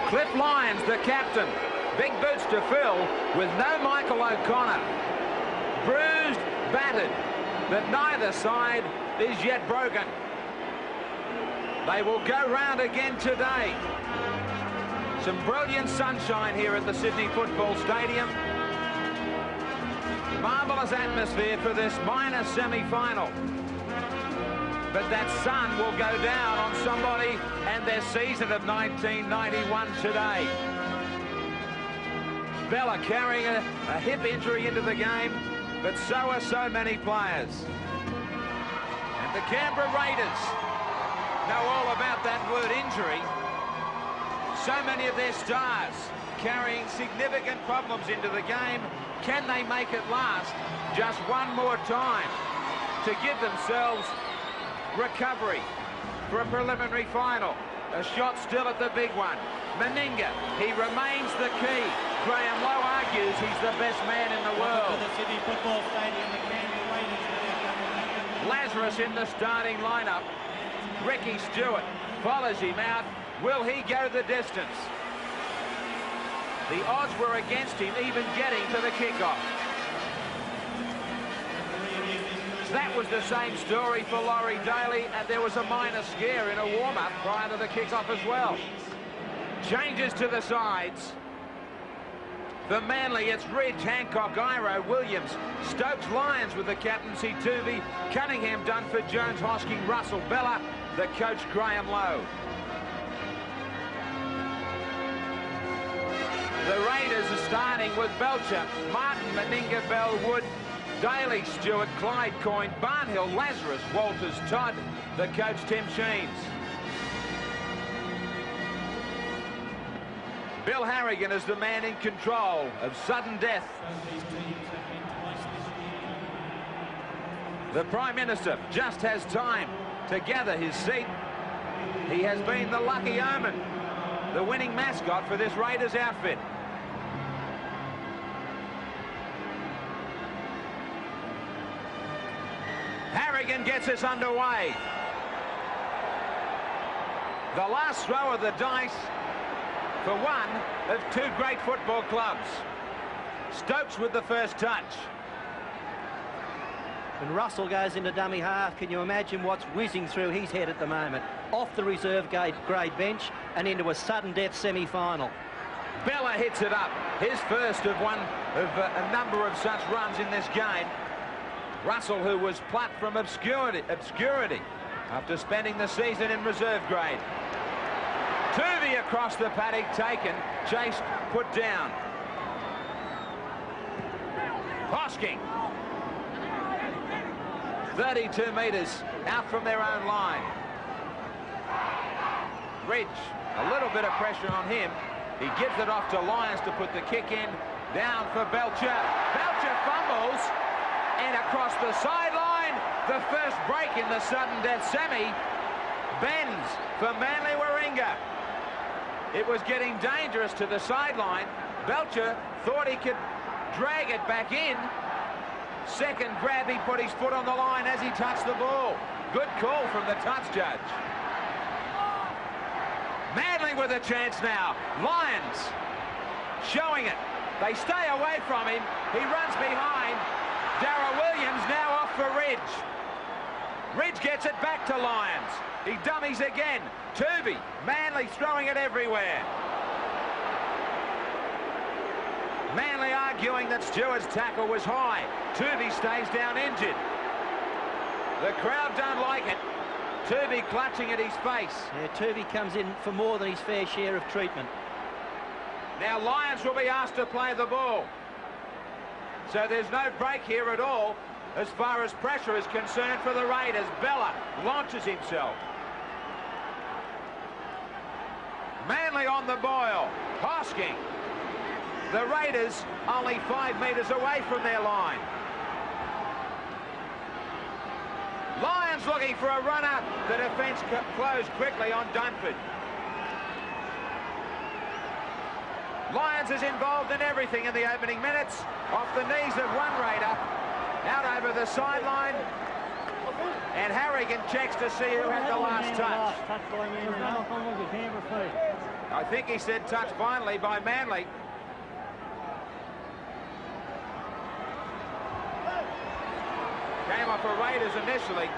Cliff Lyons, the captain. Big boots to fill with no Michael O'Connor. Bruised, battered, but neither side is yet broken. They will go round again today. Some brilliant sunshine here at the Sydney Football Stadium. Marvellous atmosphere for this minor semi-final. But that sun will go down on somebody and their season of 1991 today. Bella carrying a hip injury into the game, but so are so many players. And the Canberra Raiders know all about that word injury. So many of their stars carrying significant problems into the game. Can they make it last just one more time to give themselves recovery for a preliminary final? A shot still at the big one. Meninga, he remains the key. Graham Lowe argues he's the best man in the world. To the Sydney Football Stadium, the Canberra Raiders. Lazarus in the starting lineup. Ricky Stewart follows him out. Will he go the distance? The odds were against him even getting to the kickoff. That was the same story for Laurie Daly, and there was a minor scare in a warm-up prior to the kickoff as well. Changes to the sides. For Manly, it's Ridge, Hancock, Iro, Williams, Stokes, Lyons with the captaincy, Tuvey, Cunningham, Dunford, Jones, Hosking, Russell, Bella, the coach Graham Lowe. The Raiders are starting with Belcher, Martin, Meninga, Bell, Wood, Daly, Stewart, Clyde, Coyne, Barnhill, Lazarus, Walters, Todd, the coach Tim Sheens. Bill Harrigan is the man in control of sudden death. The Prime Minister just has time to gather his seat. He has been the lucky omen, the winning mascot for this Raiders outfit. Harrigan gets us underway. The last throw of the dice for one of two great football clubs. Stokes with the first touch. When Russell goes into dummy half, can you imagine what's whizzing through his head at the moment? Off the reserve grade bench and into a sudden death semi-final. Bella hits it up. His first of a number of such runs in this game. Russell, who was plucked from obscurity after spending the season in reserve grade. Tuvey across the paddock, taken, chased, put down. Hosking. 32 metres out from their own line. Ridge, a little bit of pressure on him. He gives it off to Lyons to put the kick in. Down for Belcher. Belcher fumbles. And across the sideline, the first break in the sudden death semi. Bends for Manly Warringah. It was getting dangerous to the sideline. Belcher thought he could drag it back in. Second grab, he put his foot on the line as he touched the ball. Good call from the touch judge. Manly with a chance now. Lyons showing it. They stay away from him. He runs behind. Darrell Williams now off for Ridge. Ridge gets it back to Lyons. He dummies again. Tuvey, Manly throwing it everywhere. Manly arguing that Stewart's tackle was high. Tuvey stays down injured. The crowd don't like it. Tuvey clutching at his face. Yeah, Tuvey comes in for more than his fair share of treatment. Now Lyons will be asked to play the ball. So there's no break here at all as far as pressure is concerned for the Raiders. Bella launches himself. Manly on the boil. Hosking. The Raiders only 5 metres away from their line. Lyons looking for a runner. The defence closed quickly on Dunford. Lyons is involved in everything in the opening minutes. Off the knees of one Raider. Out over the sideline. And Harrigan checks to see who had the last touch. I think he said touch finally by Manly. Came off for Raiders initially.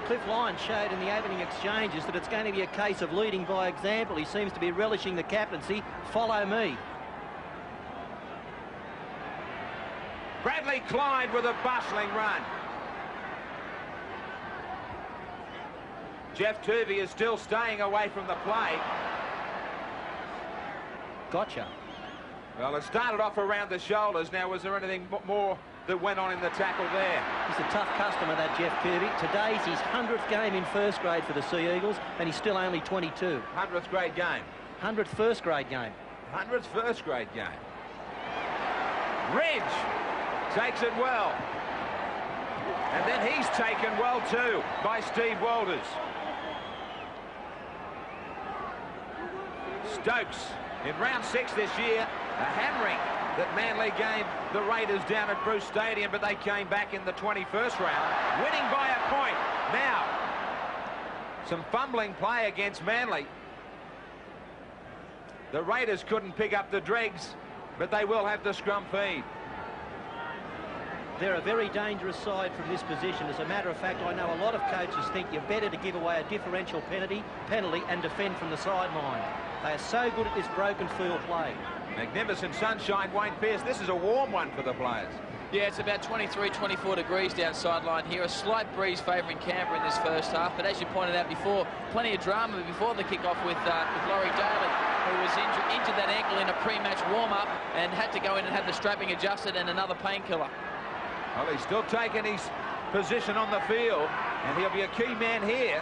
Cliff Lyons showed in the opening exchanges that it's going to be a case of leading by example. He seems to be relishing the captaincy. Follow me. Bradley Clyde with a bustling run. Jeff Turvey is still staying away from the play. Gotcha. Well, it started off around the shoulders. Now, was there anything more that went on in the tackle there? He's a tough customer, that Jeff Turvey. Today's his 100th game in first grade for the Sea Eagles, and he's still only 22. 100th grade game. 100th first grade game. 100th first grade game. Ridge takes it well. And then he's taken well too by Steve Walters. Stokes in round 6 this year, a hammering that Manly gave the Raiders down at Bruce Stadium, but they came back in the 21st round, winning by a point. Now, some fumbling play against Manly. The Raiders couldn't pick up the dregs, but they will have the scrum feed. They're a very dangerous side from this position. As a matter of fact, I know a lot of coaches think you're better to give away a differential penalty and defend from the sideline. They are so good at this broken field play. Magnificent sunshine, Wayne Pearce. This is a warm one for the players. Yeah, it's about 23, 24 degrees down sideline here. A slight breeze favouring Canberra in this first half. But as you pointed out before, plenty of drama before the kick-off with Laurie Daly, who was injured that ankle in a pre-match warm-up and had to go in and have the strapping adjusted and another painkiller. Well, he's still taking his position on the field, and he'll be a key man here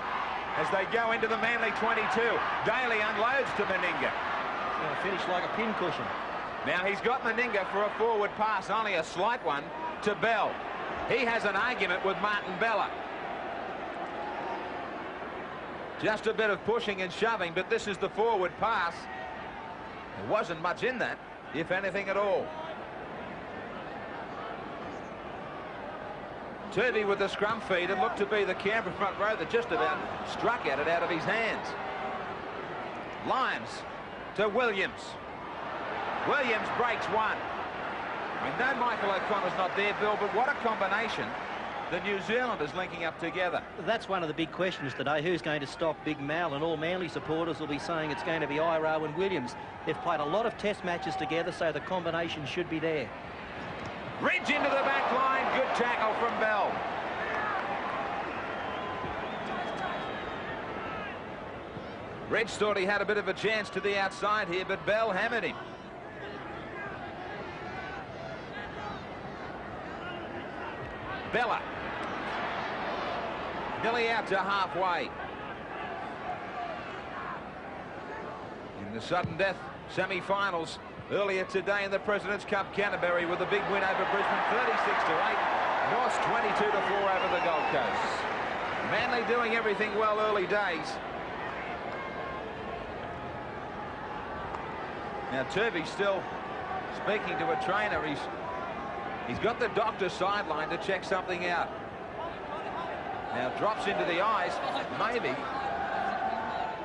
as they go into the Manly 22. Daly unloads to Meninga. It's going to finish like a pincushion. Now he's got Meninga for a forward pass, only a slight one, to Bell. He has an argument with Martin Bella. Just a bit of pushing and shoving, but this is the forward pass. There wasn't much in that, if anything at all. Turvey with the scrum feed. It looked to be the Canberra front row that just about struck at it out of his hands. Lyons to Williams. Williams breaks one. I know Michael O'Connor's not there, Bill, but what a combination the New Zealanders linking up together. That's one of the big questions today. Who's going to stop Big Mal? And all Manly supporters will be saying it's going to be Iro and Williams. They've played a lot of test matches together, so the combination should be there. Ridge into the back line. Good tackle from Bell. Ridge thought he had a bit of a chance to the outside here, but Bell hammered him. Bella. Nearly out to halfway. In the sudden death semi-finals earlier today in the President's Cup, Canterbury with a big win over Brisbane, 36-8. Norths 22-4 over the Gold Coast. Manly doing everything well early days. Now Turvey's still speaking to a trainer. He's got the doctor sideline to check something out. Now drops into the eyes. Maybe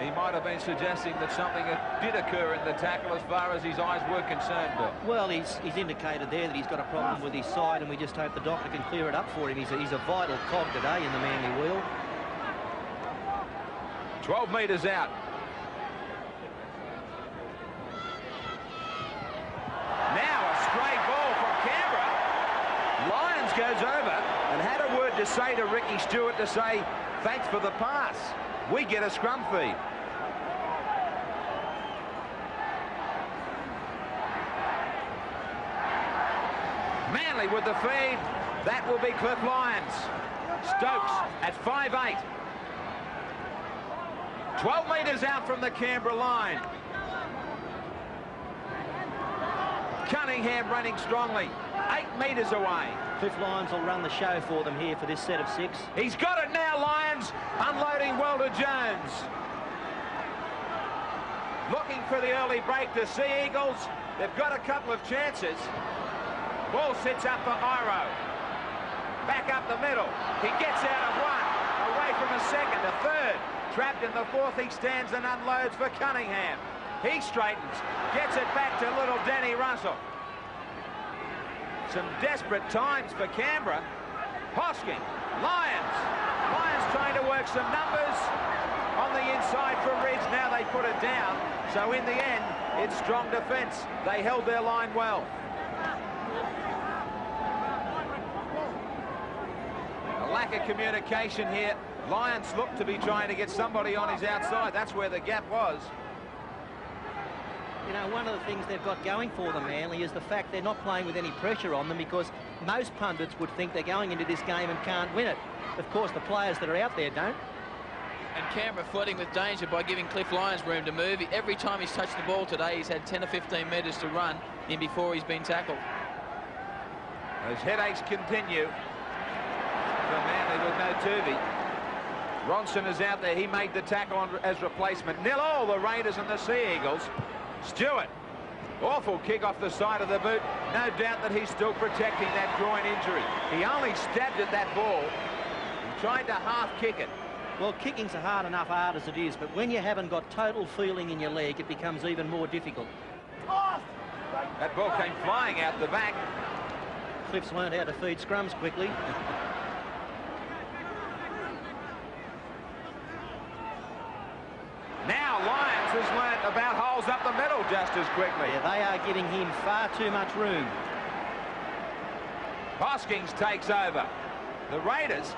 he might have been suggesting that something did occur in the tackle as far as his eyes were concerned, Bill. Well, he's indicated there that he's got a problem with his side, and we just hope the doctor can clear it up for him. He's a vital cog today in the Manly wheel. 12 metres out. Now a stray ball from Canberra. Lyons goes over and had a word to say to Ricky Stewart to say thanks for the pass. We get a scrum feed. Manly with the feed. That will be Cliff Lyons. Stokes at 5'8". 12 metres out from the Canberra line. Cunningham running strongly. 8 metres away. Cliff Lyons will run the show for them here for this set of 6. He's got it now, Lyons. Unloading well to Jones. Looking for the early break to Sea Eagles. They've got a couple of chances. Ball sits up for Iro. Back up the middle. He gets out of one. Away away from a second, a third. Trapped in the fourth, he stands and unloads for Cunningham. He straightens, gets it back to little Denny Russell. Some desperate times for Canberra. Hosking, Lyons. Lyons trying to work some numbers on the inside for Ridge. Now they put it down. So in the end, it's strong defence. They held their line well. A lack of communication here. Lyons looked to be trying to get somebody on his outside. That's where the gap was. You know, one of the things they've got going for them, Manly, is the fact they're not playing with any pressure on them, because most pundits would think they're going into this game and can't win it. Of course, the players that are out there don't. And Canberra flooding with danger by giving Cliff Lyons room to move. Every time he's touched the ball today, he's had 10 or 15 metres to run in before he's been tackled. Those headaches continue for Manly with no Tuvey. Ronson is out there. He made the tackle on as replacement. 0-0, the Raiders and the Sea Eagles. Stewart, awful kick off the side of the boot. No doubt that he's still protecting that groin injury. He only stabbed at that ball. He tried to half kick it. Well, kicking's a hard enough art as it is, but when you haven't got total feeling in your leg, it becomes even more difficult. That ball came flying out the back. Cliff's learned how to feed scrums quickly. Now Lyons has learnt about holes up the middle just as quickly. Yeah, they are giving him far too much room. Hoskins takes over. The Raiders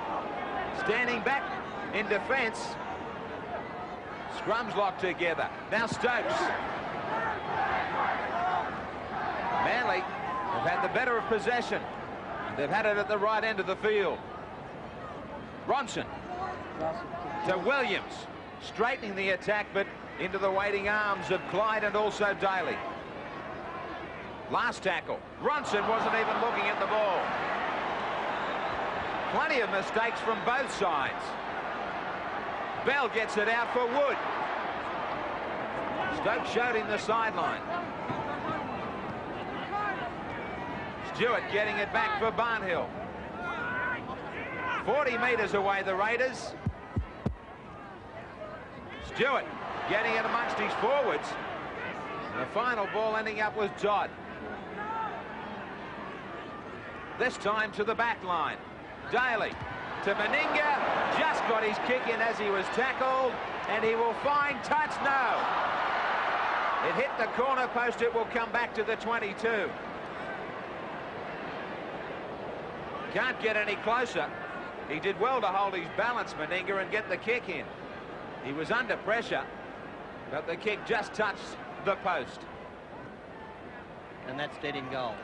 standing back in defence. Scrums locked together. Now Stokes. Manly have had the better of possession. They've had it at the right end of the field. Ronson to Williams. Straightening the attack, but into the waiting arms of Clyde and also Daly. Last tackle. Ronson wasn't even looking at the ball. Plenty of mistakes from both sides. Bell gets it out for Wood. Stokes showed him the sideline. Stewart getting it back for Barnhill. 40 metres away, the Raiders. Stewart getting it amongst his forwards. And the final ball ending up with Dodd. This time to the back line. Daly to Meninga. Just got his kick in as he was tackled. And he will find touch. No. It hit the corner post. It will come back to the 22. Can't get any closer. He did well to hold his balance, Meninga, and get the kick in. He was under pressure, but the kick just touched the post. And that's dead in goal.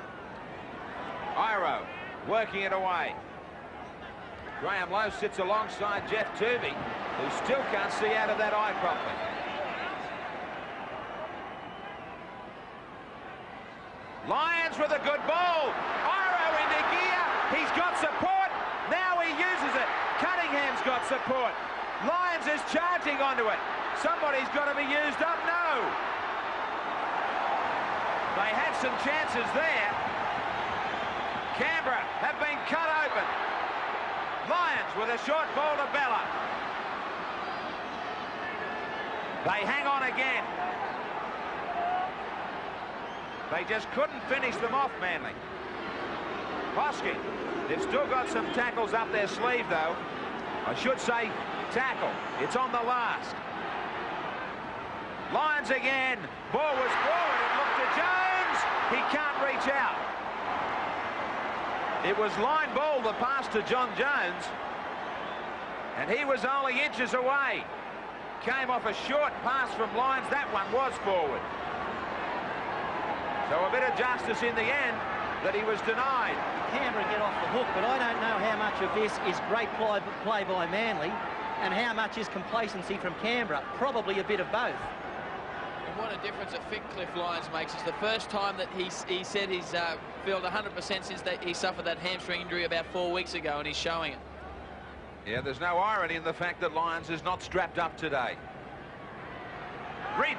Iro working it away. Graham Lowe sits alongside Jeff Tuvey, who still can't see out of that eye properly. Lyons with a good ball. Iro into gear. He's got support. Now he uses it. Cunningham's got support. Lyons is charging onto it. Somebody's got to be used up. No. They had some chances there. Canberra have been cut open. Lyons with a short ball to Bella. They hang on again. They just couldn't finish them off, Manly. Hosking. They've still got some tackles up their sleeve, though. I should say tackle. It's on the last. Lyons again. Ball was forward. It looked to Jones. He can't reach out. It was line ball, the pass to John Jones. And he was only inches away. Came off a short pass from Lyons. That one was forward. So a bit of justice in the end that he was denied. Canberra get off the hook, but I don't know how much of this is great play by Manly and how much is complacency from Canberra. Probably a bit of both. And what a difference a fit Cliff Lyons makes. It's the first time that he said he's felt 100% since he suffered that hamstring injury about 4 weeks ago, and he's showing it. Yeah, there's no irony in the fact that Lyons is not strapped up today. Ridge.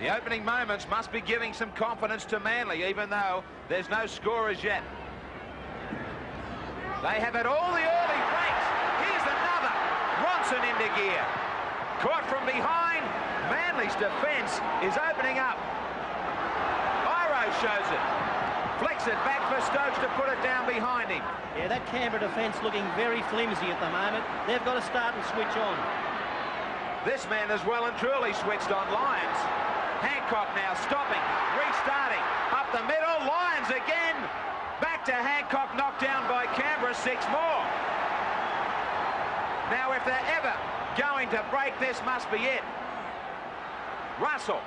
The opening moments must be giving some confidence to Manly, even though there's no score as yet. They have had all the early breaks. Here's another. Ronson into gear. Caught from behind. Manly's defence is opening up. Iro shows it. Flicks it back for Stokes to put it down behind him. Yeah, that Canberra defence looking very flimsy at the moment. They've got to start and switch on. This man has well and truly switched on Lyons. Hancock now stopping, restarting, up the middle, Lyons again. Back to Hancock, knocked down by Canberra, 6 more. Now if they're ever going to break, this must be it. Russell,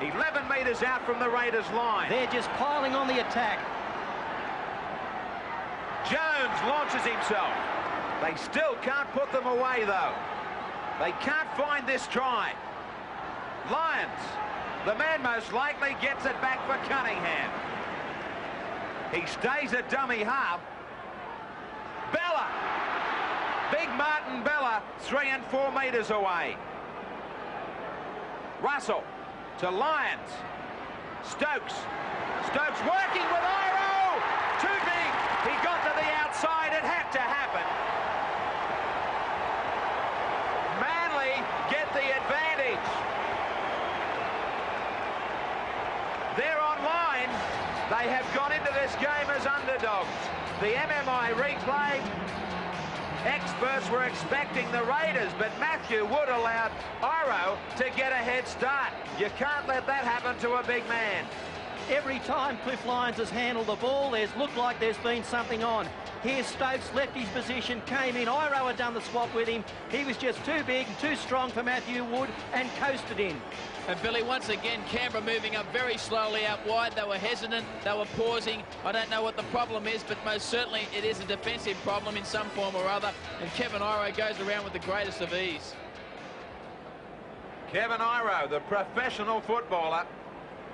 11 metres out from the Raiders' line. They're just piling on the attack. Jones launches himself. They still can't put them away, though. They can't find this try. Lyons, the man most likely, gets it back for Cunningham. He stays at dummy half. Bella. Big Martin Bella, 3 and 4 metres away. Russell to Lyons. Stokes. Stokes working with Iro. Too big. He got to the outside. It had to happen. Manly get the advantage. They're online. They have gone into this game as underdogs. The MMI replay. Experts were expecting the Raiders, but Matthew Wood allowed Iro to get a head start. You can't let that happen to a big man. Every time Cliff Lyons has handled the ball, there's looked like there's been something on. Here Stokes left his position, came in. Iro had done the swap with him. He was just too big and too strong for Matthew Wood and coasted in. And Billy, once again, Canberra moving up very slowly out wide. They were hesitant, they were pausing. I don't know what the problem is, but most certainly it is a defensive problem in some form or other. And Kevin Iro goes around with the greatest of ease. Kevin Iro, the professional footballer,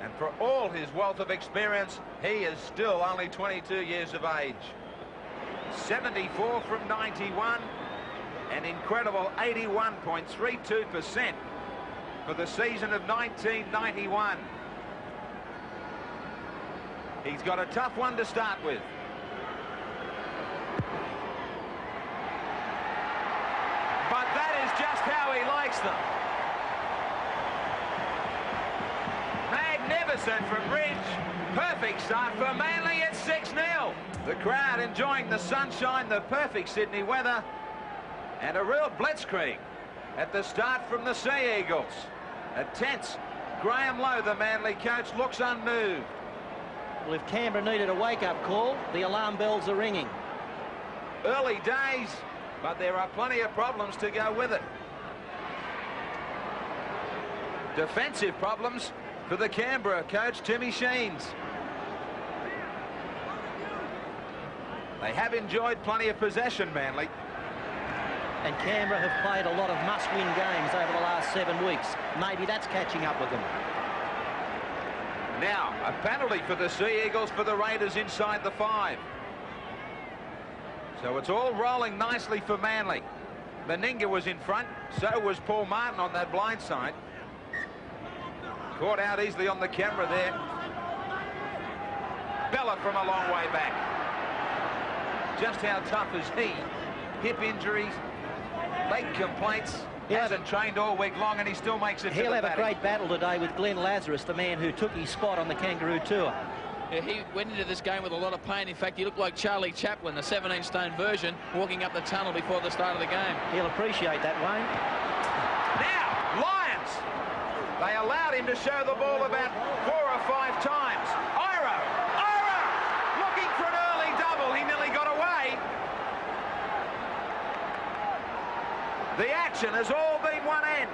and for all his wealth of experience, he is still only 22 years of age. 74 from 91, an incredible 81.32% for the season of 1991. He's got a tough one to start with. But that is just how he likes them. Magnificent from Bridge. Perfect start for Manly at 6-0. The crowd enjoying the sunshine, the perfect Sydney weather, and a real blitzkrieg at the start from the Sea Eagles. A tense Graham Lowe, the Manly coach, looks unmoved. Well, if Canberra needed a wake-up call, the alarm bells are ringing. Early days, but there are plenty of problems to go with it. Defensive problems for the Canberra coach, Timmy Sheens. They have enjoyed plenty of possession, Manly. And Canberra have played a lot of must-win games over the last 7 weeks. Maybe that's catching up with them. Now, a penalty for the Sea Eagles for the Raiders inside the 5. So it's all rolling nicely for Manly. Meninga was in front, so was Paul Martin on that blind side. Caught out easily on the camera there. Bella from a long way back. Just how tough is he? Hip injuries, leg complaints. He hasn't trained all week long, and he still makes it to the He'll have batting. a great battle today with Glenn Lazarus, the man who took his spot on the Kangaroo Tour. Yeah, he went into this game with a lot of pain. In fact, he looked like Charlie Chaplin, the 17-stone version, walking up the tunnel before the start of the game. He'll appreciate that, Wayne. Now, Lyons. They allowed him to show the ball about 4 or 5 times. Iro! Looking for an early double. He nearly got away. The action has all been one end.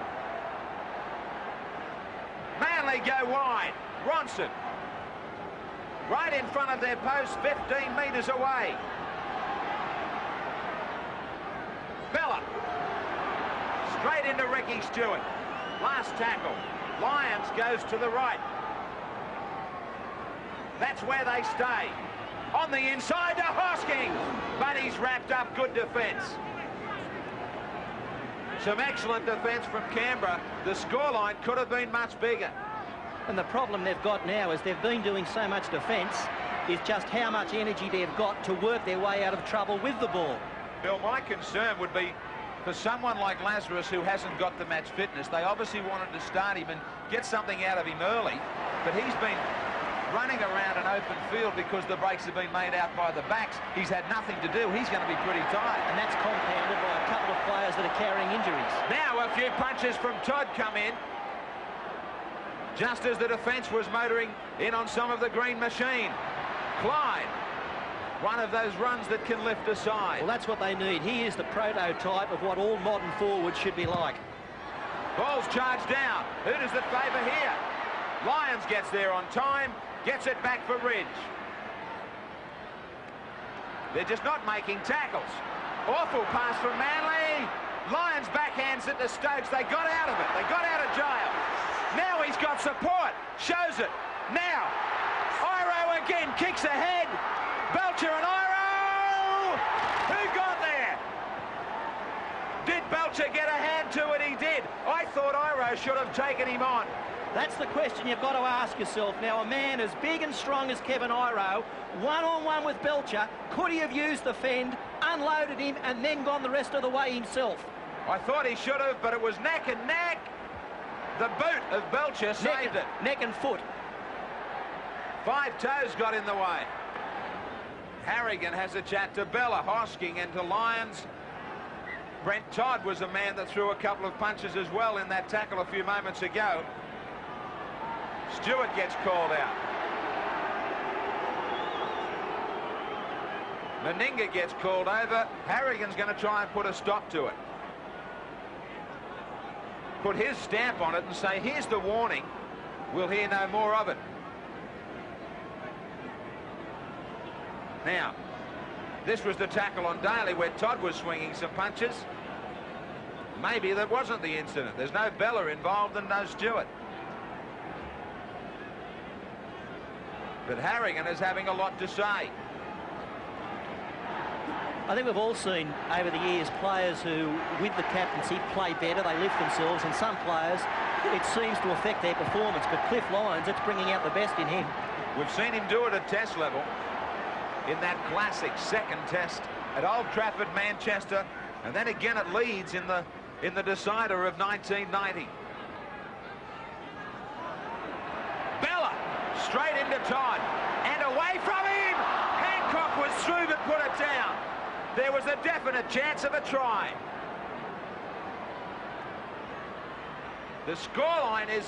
Manly go wide. Ronson. Right in front of their post, 15 metres away. Bella. Straight into Ricky Stewart. Last tackle. Lyons goes to the right. That's where they stay. On the inside to Hoskins. But he's wrapped up. Good defence. Some excellent defence from Canberra. The scoreline could have been much bigger. And the problem they've got now is they've been doing so much defence, is just how much energy they've got to work their way out of trouble with the ball. Bill, my concern would be for someone like Lazarus who hasn't got the match fitness. They obviously wanted to start him and get something out of him early, but he's been running around an open field because the breaks have been made out by the backs. He's had nothing to do. He's going to be pretty tired. And that's compounded by a couple of players that are carrying injuries. Now a few punches from Todd come in, just as the defence was motoring in on some of the green machine. Clyde, one of those runs that can lift a side. Well, that's what they need. He is the prototype of what all modern forwards should be like. Ball's charged down. Who does it favour here? Lyons gets there on time, gets it back for Ridge. They're just not making tackles. Awful pass from Manly. Lyons backhands it to Stokes. They got out of it. They got out of jail. Now he's got support. Shows it. Now, Iro again kicks ahead. Belcher and Iro! Who got there? Did Belcher get a hand to it? He did. I thought Iro should have taken him on. That's the question you've got to ask yourself. Now, a man as big and strong as Kevin Iro, one-on-one with Belcher, could he have used the fend, unloaded him, and then gone the rest of the way himself? I thought he should have, but it was neck and neck. The boot of Belcher saved it. Neck and foot. 5 toes got in the way. Harrigan has a chat to Bella, Hosking and to Lyons. Brent Todd was a man that threw a couple of punches as well in that tackle a few moments ago. Stewart gets called out. Meninga gets called over. Harrigan's going to try and put a stop to it. Put his stamp on it and say, here's the warning. We'll hear no more of it. Now, this was the tackle on Daly where Todd was swinging some punches. Maybe that wasn't the incident. There's no Bella involved and no Stewart. But Harrigan is having a lot to say. I think we've all seen over the years players who, with the captaincy, play better, they lift themselves, and some players, it seems to affect their performance. But Cliff Lyons, it's bringing out the best in him. We've seen him do it at test level in that classic second test at Old Trafford, Manchester, and then again at Leeds in the decider of 1990. Bella straight into Todd and away from him. Hancock was through but put it down. There was a definite chance of a try. The scoreline is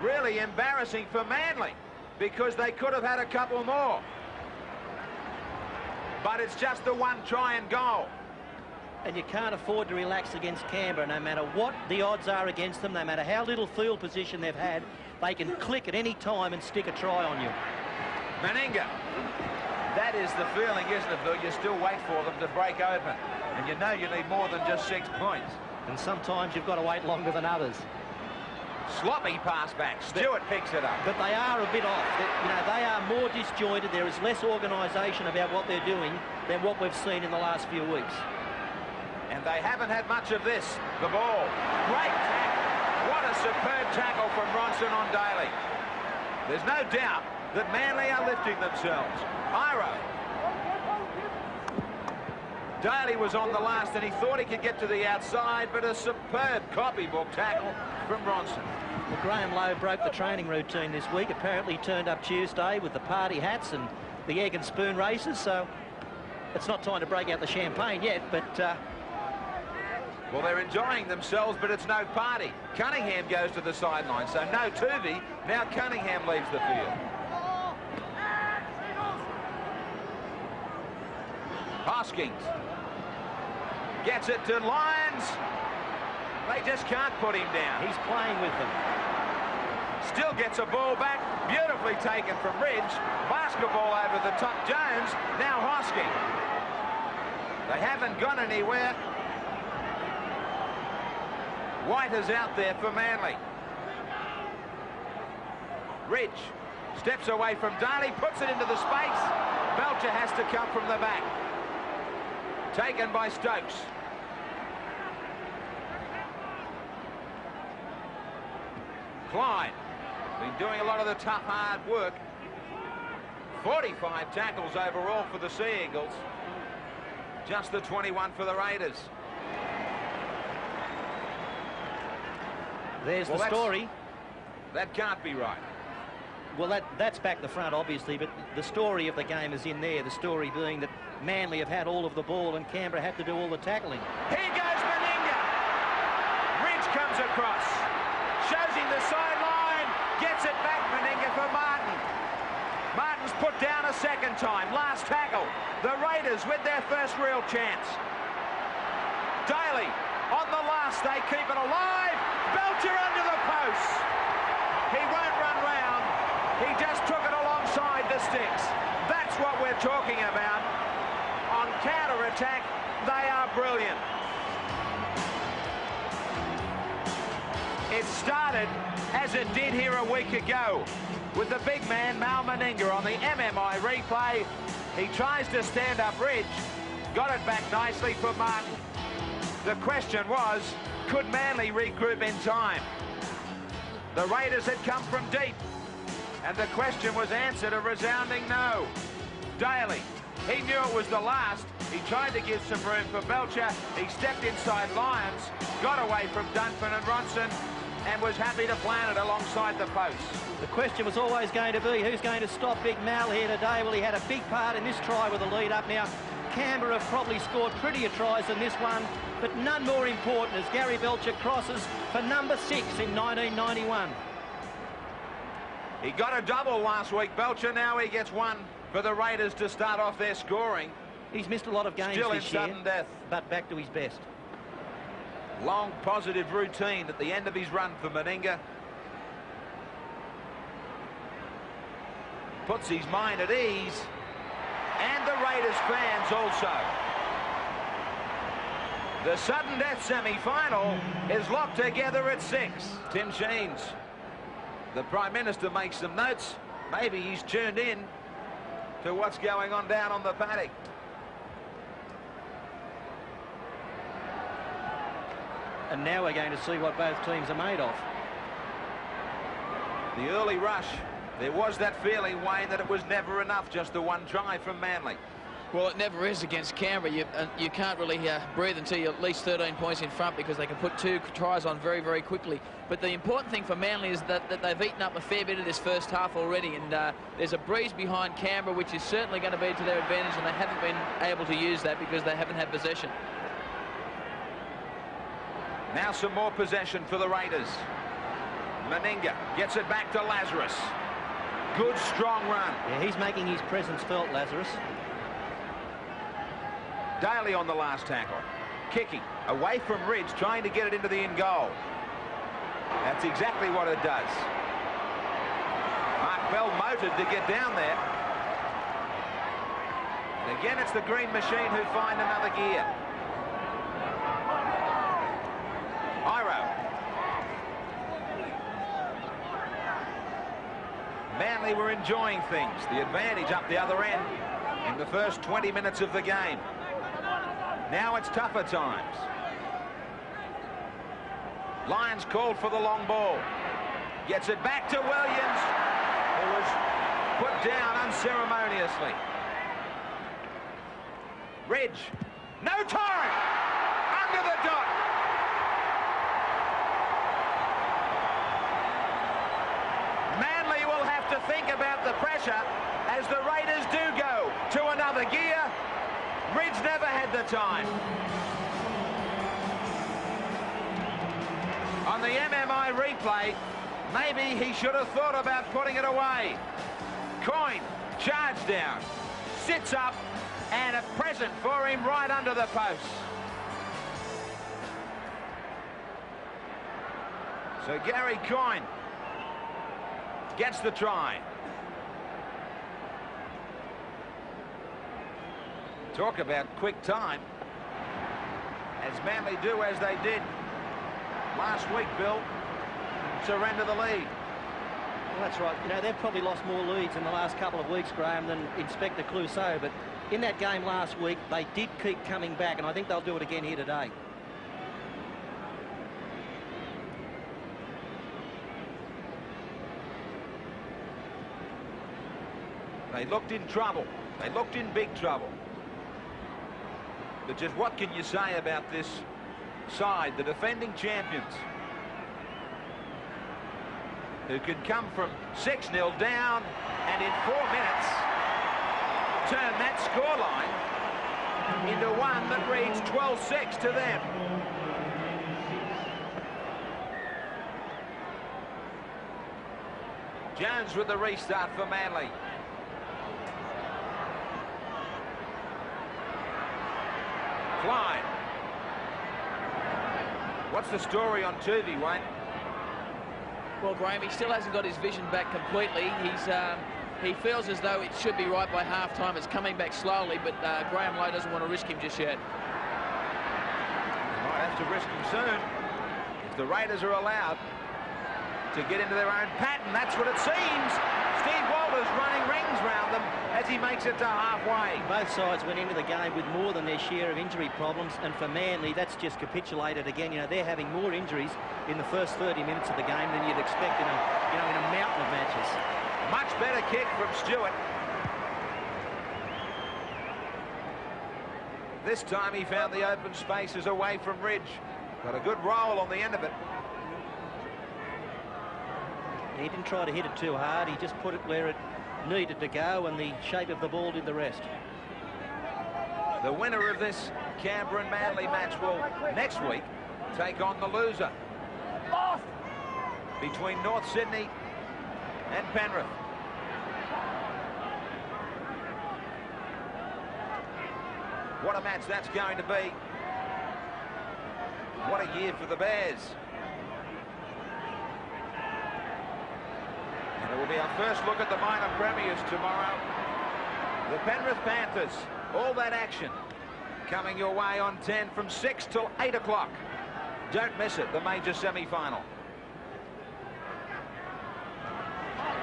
really embarrassing for Manly because they could have had a couple more. But it's just the one try and goal. And you can't afford to relax against Canberra, no matter what the odds are against them, no matter how little field position they've had. They can click at any time and stick a try on you. Meninga. That is the feeling, isn't it, Bill? You still wait for them to break open. And you know you need more than just 6 points. And sometimes you've got to wait longer than others. Sloppy pass back. Stewart picks it up. But they are a bit off. They are more disjointed. There is less organisation about what they're doing than what we've seen in the last few weeks. And they haven't had much of this. The ball. Great tackle. What a superb tackle from Ronson on Daly. There's no doubt that Manly are lifting themselves. Iro. Daly was on the last and he thought he could get to the outside, but a superb copybook tackle from Ronson. Well, Graham Lowe broke the training routine this week. Apparently he turned up Tuesday with the party hats and the egg and spoon races, so it's not time to break out the champagne yet, but... Well, they're enjoying themselves, but it's no party. Cunningham goes to the sideline, so no Tuvey. Now Cunningham leaves the field. Hoskins gets it to Lyons. They just can't put him down. He's playing with them. Still gets a ball back. Beautifully taken from Ridge. Basketball over the top. Jones. Now Hosking. They haven't gone anywhere. White is out there for Manly. Ridge steps away from Daly, puts it into the space. Belcher has to come from the back. Taken by Stokes. Coyne been doing a lot of the tough, hard work. 45 tackles overall for the Sea Eagles. Just the 21 for the Raiders. There's the story. That can't be right. Well, that's back the front, obviously, but the story of the game is in there. The story being that Manly have had all of the ball and Canberra had to do all the tackling. Here goes Meninga. Ridge comes across. Shows him the sideline. Gets it back, Meninga, for Martin. Martin's put down a second time. Last tackle. The Raiders with their first real chance. Daly on the last. They keep it alive. Belcher under the post. He won't run round. He just took it alongside the sticks. That's what we're talking about. On counter-attack, they are brilliant. It started as it did here a week ago with the big man, Mal Meninga, on the MMI replay. He tries to stand up Ridge. Got it back nicely for Martin. The question was, could Manly regroup in time? The Raiders had come from deep, and the question was answered a resounding no. Daly, he knew it was the last. He tried to give some room for Belcher. He stepped inside Lyons, got away from Dunphy and Ronson, and was happy to plant it alongside the post. The question was always going to be, who's going to stop Big Mal here today? Well, he had a big part in this try with the lead up. Now, Canberra have probably scored prettier tries than this one, but none more important as Gary Belcher crosses for number 6 in 1991. He got a double last week, Belcher. Now he gets one for the Raiders to start off their scoring. He's missed a lot of games Still this in year, sudden death. but back to his best. Long positive routine at the end of his run for Meninga. Puts his mind at ease. And the Raiders fans also. The sudden death semi-final is locked together at 6. Tim Sheens, the Prime Minister, makes some notes. Maybe he's tuned in to what's going on down on the paddock. And now we're going to see what both teams are made of. The early rush, there was that feeling, Wayne, that it was never enough, just the one try from Manly. Well, it never is against Canberra. You can't really breathe until you're at least 13 points in front, because they can put 2 tries on very, very quickly. But the important thing for Manly is that they've eaten up a fair bit of this first half already, and there's a breeze behind Canberra, which is certainly going to be to their advantage, and they haven't been able to use that because they haven't had possession. Now some more possession for the Raiders. Meninga gets it back to Lazarus. Good, strong run. Yeah, he's making his presence felt, Lazarus. Daly on the last tackle. Kicking away from Ridge, trying to get it into the in goal. That's exactly what it does. Mark Bell motored to get down there. And again, it's the Green Machine who find another gear. Manly were enjoying things. The advantage up the other end in the first 20 minutes of the game. Now it's tougher times. Lyons called for the long ball. Gets it back to Williams, who was put down unceremoniously. Ridge. No time! Under the dot! Manly will have to think about the pressure as the Raiders do go to another gear. Ridge never had the time. On the MMI replay, maybe he should have thought about putting it away. Coyne, charge down, sits up, and a present for him right under the post. So Gary Coyne gets the try. Talk about quick time, as Manly do as they did last week, Bill. Surrender the lead. Well, that's right. You know, they've probably lost more leads in the last couple of weeks, Graham, than Inspector Clouseau, but in that game last week, they did keep coming back, and I think they'll do it again here today. They looked in trouble. They looked in big trouble. But just what can you say about this side, the defending champions, who can come from 6-0 down and in 4 minutes turn that scoreline into one that reads 12-6 to them. Jones with the restart for Manly. Clive. What's the story on Tuvey, Wayne? Well, Graham, he still hasn't got his vision back completely. He feels as though it should be right by half-time. It's coming back slowly, but Graham Lowe doesn't want to risk him just yet. They might have to risk him soon if the Raiders are allowed to get into their own pattern. That's what it seems. Steve Walters running rings round them as he makes it to halfway. Both sides went into the game with more than their share of injury problems, and for Manly, that's just capitulated again. You know, they're having more injuries in the first 30 minutes of the game than you'd expect in a mountain of matches. Much better kick from Stewart. This time he found the open spaces away from Ridge. Got a good roll on the end of it. He didn't try to hit it too hard. He just put it where it needed to go, and the shape of the ball did the rest. The winner of this Canberra and Manly match will next week take on the loser between North Sydney and Penrith. What a match that's going to be. What a year for the Bears. And it will be our first look at the minor premiers tomorrow. The Penrith Panthers, all that action coming your way on 10 from 6 till 8 o'clock. Don't miss it, the major semi-final.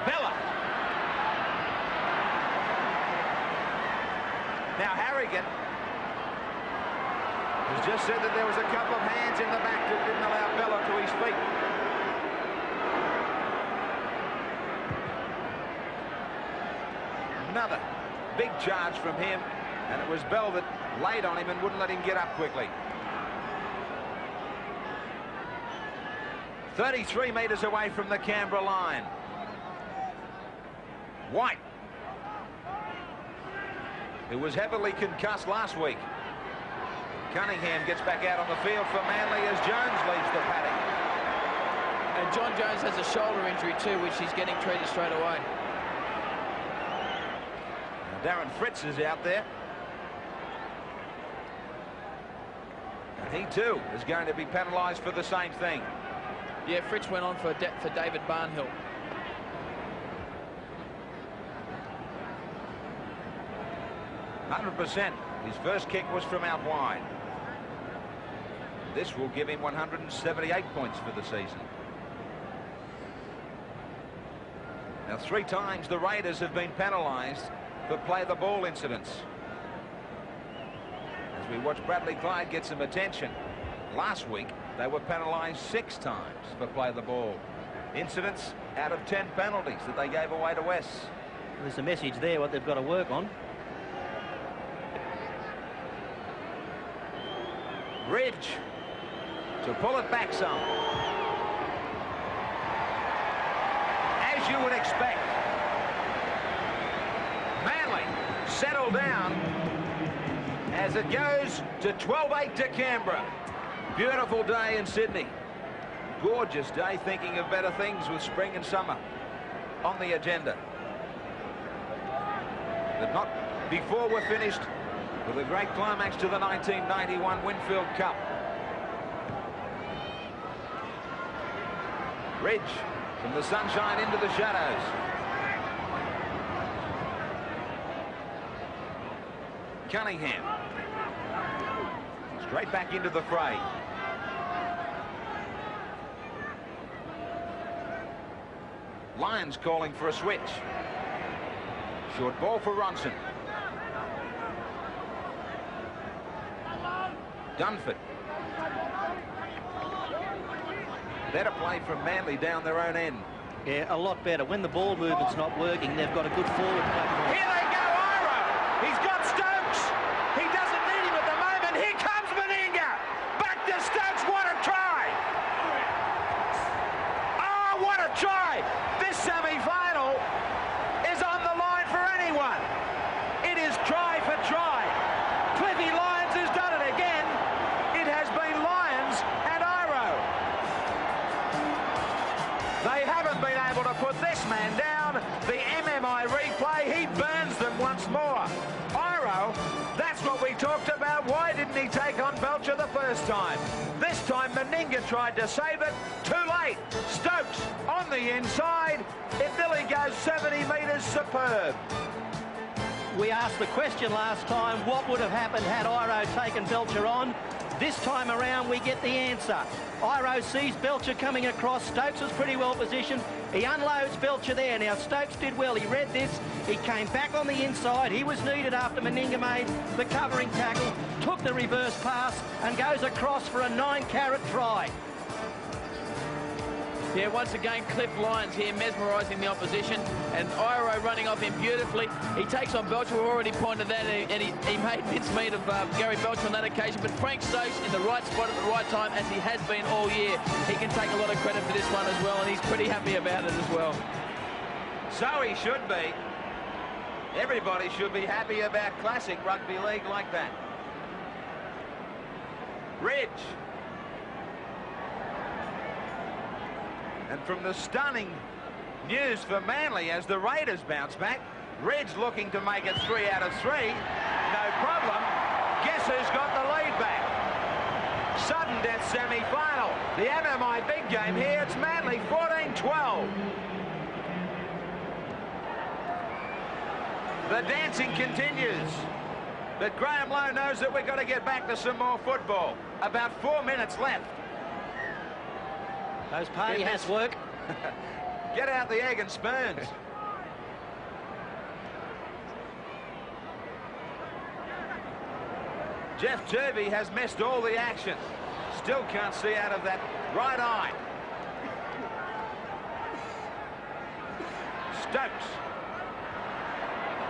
Bella. Now Harrigan has just said that there was a couple of hands in the back that didn't allow Bella to his feet. Another big charge from him, and it was Bell that laid on him and wouldn't let him get up quickly. 33 metres away from the Canberra line. White, who was heavily concussed last week. Cunningham gets back out on the field for Manly as Jones leaves the paddock. And John Jones has a shoulder injury too, which he's getting treated straight away. Darren Fritz is out there. And he too is going to be penalised for the same thing. Yeah, Fritz went on for David Barnhill. %. His first kick was from out wide. This will give him 178 points for the season. Now 3 times the Raiders have been penalised for play the ball incidents. As we watch Bradley Clyde get some attention. Last week they were penalised 6 times for play the ball incidents out of 10 penalties that they gave away to West. There's a message there what they've got to work on. Ridge to pull it back some. As you would expect, Manly settle down as it goes to 12-8 to Canberra. Beautiful day in Sydney. Gorgeous day, thinking of better things with spring and summer on the agenda. But not before we're finished with a great climax to the 1991 Winfield Cup. Ridge from the sunshine into the shadows. Cunningham straight back into the fray. Lyons calling for a switch. Short ball for Ronson. Dunford. Better play from Manly down their own end. Yeah, a lot better. When the ball movement's not working, they've got a good forward platform. Here they go, Iro. He's got Stokes. He doesn't need him at the moment. Here comes Meninga. Back to Stokes. What a try. Oh, what a try. This semi-final is on the line for anyone. It is try for try. Cliffy Lyons has done it again. It has been Lyons and Iro. They haven't been able to put this man down. The MMI replay, he burns them once more. Iro, that's what we talked about. Why didn't he take on Belcher the first time? This time Meninga tried to save it. Too late. Stokes on the inside. It nearly goes 70 metres. Superb. We asked the question last time, what would have happened had Iro taken Belcher on? This time around, we get the answer. Iro sees Belcher coming across. Stokes was pretty well positioned. He unloads Belcher there. Now, Stokes did well. He read this. He came back on the inside. He was needed after Meninga made the covering tackle, took the reverse pass, and goes across for a 9-carat try. Yeah, once again, Cliff Lyons here mesmerising the opposition, and Iro running off him beautifully. He takes on Belcher, we already pointed that, and he made mincemeat of Gary Belcher on that occasion, but Frank Stokes in the right spot at the right time, as he has been all year. He can take a lot of credit for this one as well, and he's pretty happy about it as well. So he should be. Everybody should be happy about classic rugby league like that. Ridge. And from the stunning news for Manly as the Raiders bounce back, Ridge looking to make it 3 out of 3. No problem. Guess who's got the lead back? Sudden death semi-final. The MMI big game here. It's Manly 14-12. The dancing continues. But Graham Lowe knows that we've got to get back to some more football. About 4 minutes left. Those party hats work. Get out the egg and spoons. Jeff Turvey has missed all the action. Still can't see out of that right eye. Stokes.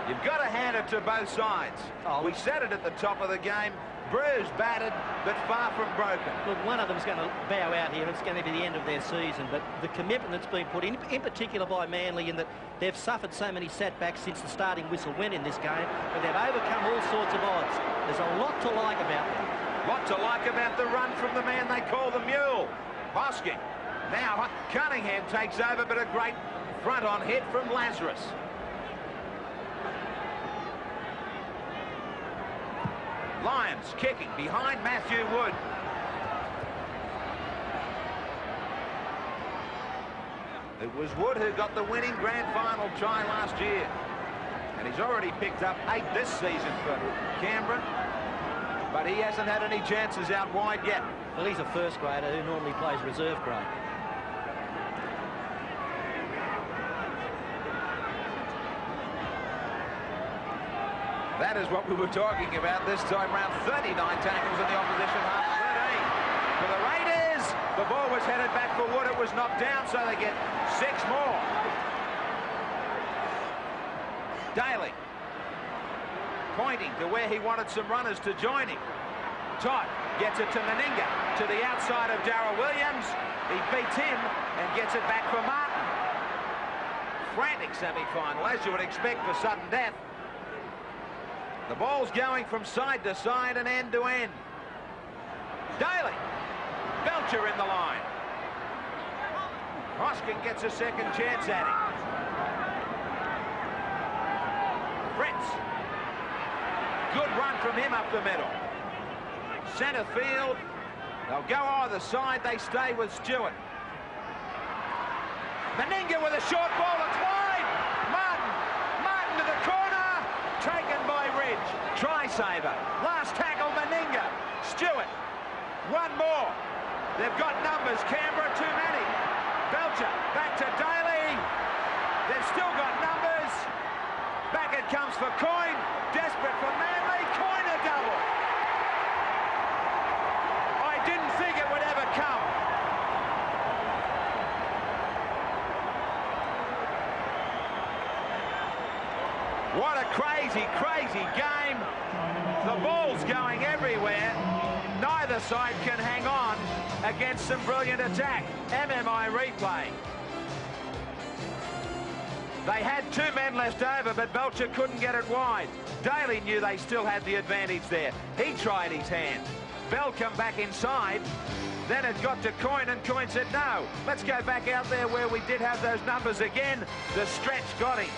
You've got to hand it to both sides. Oh, we said it at the top of the game. Bruised, battered, but far from broken. Look, one of them's going to bow out here. It's going to be the end of their season. But the commitment that's been put in particular by Manly, in that they've suffered so many setbacks since the starting whistle went in this game, but they've overcome all sorts of odds. There's a lot to like about them. Lot to like about the run from the man they call the Mule. Hosking. Now Cunningham takes over, but a great front-on hit from Lazarus. Lyons kicking behind Matthew Wood. It was Wood who got the winning grand final try last year. And he's already picked up 8 this season for Canberra. But he hasn't had any chances out wide yet. Well, he's a first grader who normally plays reserve grade. That is what we were talking about this time round. 39 tackles in the opposition half. 13 for the Raiders. The ball was headed back for Wood. It was knocked down, so they get 6 more. Daly pointing to where he wanted some runners to join him. Todd gets it to Meninga, to the outside of Darryl Williams. He beats him and gets it back for Martin. Frantic semi-final, as you would expect for sudden death. The ball's going from side to side and end to end. Daly. Belcher in the line. Hosking gets a second chance at him. Fritz. Good run from him up the middle. Centre field. They'll go either side. They stay with Stewart. Meninga with a short ball. It's wide. Martin to the corner. Taken by Ridge. Try saver. Last tackle, Meninga. Stewart. One more. They've got numbers. Canberra, too many. Belcher back to Daly. They've still got numbers. Back it comes for Coyne. Desperate for Manly. Coyne a double. I didn't think it would ever come. What a crazy, crazy game. The ball's going everywhere. Neither side can hang on against some brilliant attack. MMI replay. They had 2 men left over, but Belcher couldn't get it wide. Daly knew they still had the advantage there. He tried his hand. Bell come back inside. Then it got to Coyne, and Coyne said, no, let's go back out there where we did have those numbers again. The stretch got him.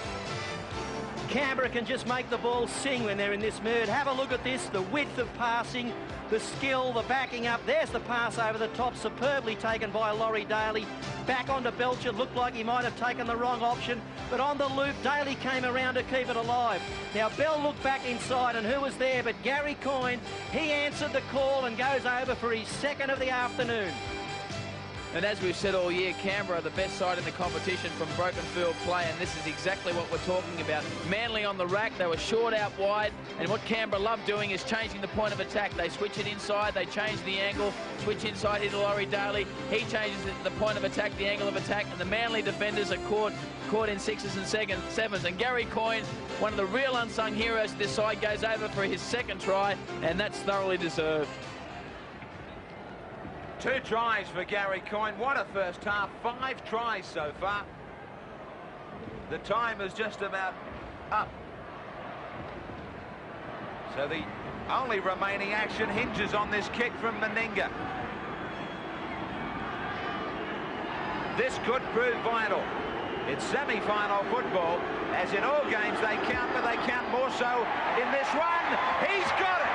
Canberra can just make the ball sing when they're in this mood. Have a look at this, the width of passing, the skill, the backing up. There's the pass over the top, superbly taken by Laurie Daly. Back onto Belcher, looked like he might have taken the wrong option, but on the loop, Daly came around to keep it alive. Now, Bell looked back inside, and who was there but Gary Coyne? He answered the call and goes over for his second of the afternoon. And as we've said all year, Canberra are the best side in the competition from broken field play, and this is exactly what we're talking about. Manly on the rack, they were short out wide, and what Canberra love doing is changing the point of attack. They switch it inside, they change the angle, switch inside into Laurie Daly. He changes the point of attack, the angle of attack, and the Manly defenders are caught in 6s and 7s. And Gary Coyne, one of the real unsung heroes of this side, goes over for his second try, and that's thoroughly deserved. 2 tries for Gary Coyne. What a first half. 5 tries so far. The time is just about up. So the only remaining action hinges on this kick from Meninga. This could prove vital. It's semi-final football. As in all games, they count, but they count more so in this one. He's got it!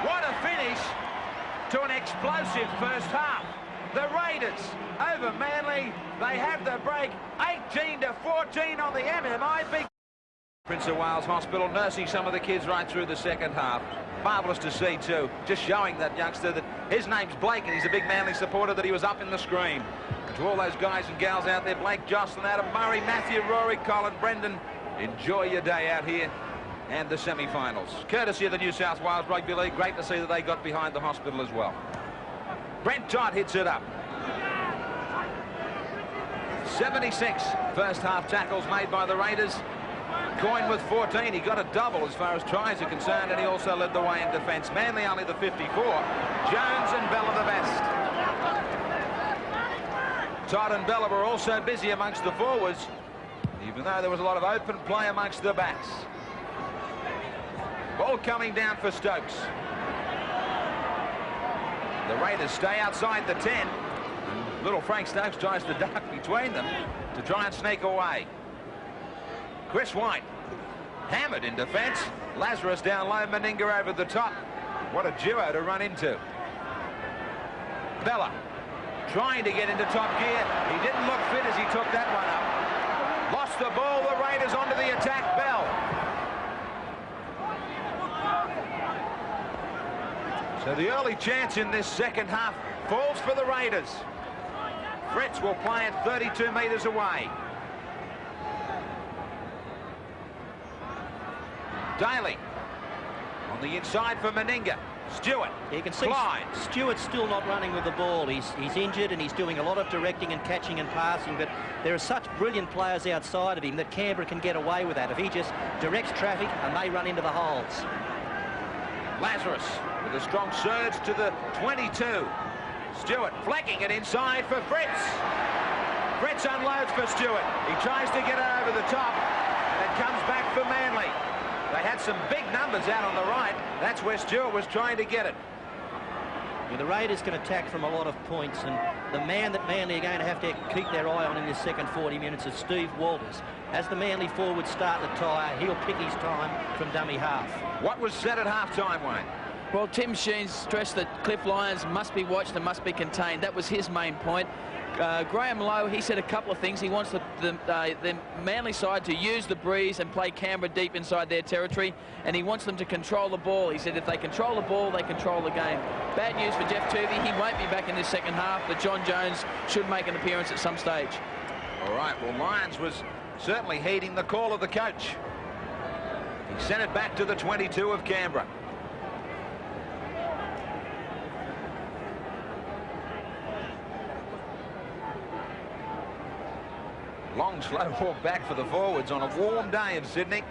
What a finish to an explosive first half. The Raiders over Manly. They have the break, 18-14 on the MMI. Big Prince of Wales Hospital nursing some of the kids right through the second half. Marvellous to see too, just showing that youngster that his name's Blake and he's a big Manly supporter, that he was up in the screen. And to all those guys and gals out there, Blake, Jocelyn, Adam, Murray, Matthew, Rory, Colin, Brendan, enjoy your day out here. And the semi-finals, courtesy of the New South Wales Rugby League. Great to see that they got behind the hospital as well. Brent Todd hits it up. 76 first half tackles made by the Raiders. Coyne with 14. He got a double as far as tries are concerned, and he also led the way in defence. Manly only the 54. Jones and Bella the best. Todd and Bella were also busy amongst the forwards, even though there was a lot of open play amongst the backs. Ball coming down for Stokes. The Raiders stay outside the 10. Little Frank Stokes tries to duck between them to try and sneak away. Chris White hammered in defence. Lazarus down low, Meninga over the top. What a duo to run into. Bella trying to get into top gear. He didn't look fit as he took that one up. Lost the ball, the Raiders onto the attack. Bell. So the early chance in this second half falls for the Raiders. Fritz will play it 32 metres away. Daly on the inside for Meninga. Stewart. You can see Stewart's still not running with the ball. He's injured and he's doing a lot of directing and catching and passing, but there are such brilliant players outside of him that Canberra can get away with that if he just directs traffic and they run into the holes. Lazarus with a strong surge to the 22. Stewart flanking it inside for Fritz. Fritz unloads for Stewart. He tries to get it over the top, and it comes back for Manly. They had some big numbers out on the right. That's where Stewart was trying to get it. Yeah, the Raiders can attack from a lot of points, and the man that Manly are going to have to keep their eye on in this second 40 minutes is Steve Walters. As the Manly forwards start to tire, he'll pick his time from dummy half. What was said at half-time, Wayne? Well, Tim Sheen stressed that Cliff Lyons must be watched and must be contained. That was his main point. Graham Lowe, he said a couple of things. He wants the Manly side to use the breeze and play Canberra deep inside their territory, and he wants them to control the ball. He said if they control the ball, they control the game. Bad news for Jeff Tuvey. He won't be back in this second half, but John Jones should make an appearance at some stage. All right, well, Lyons was certainly heeding the call of the coach. He sent it back to the 22 of Canberra. Long, slow walk back for the forwards on a warm day in Sydney.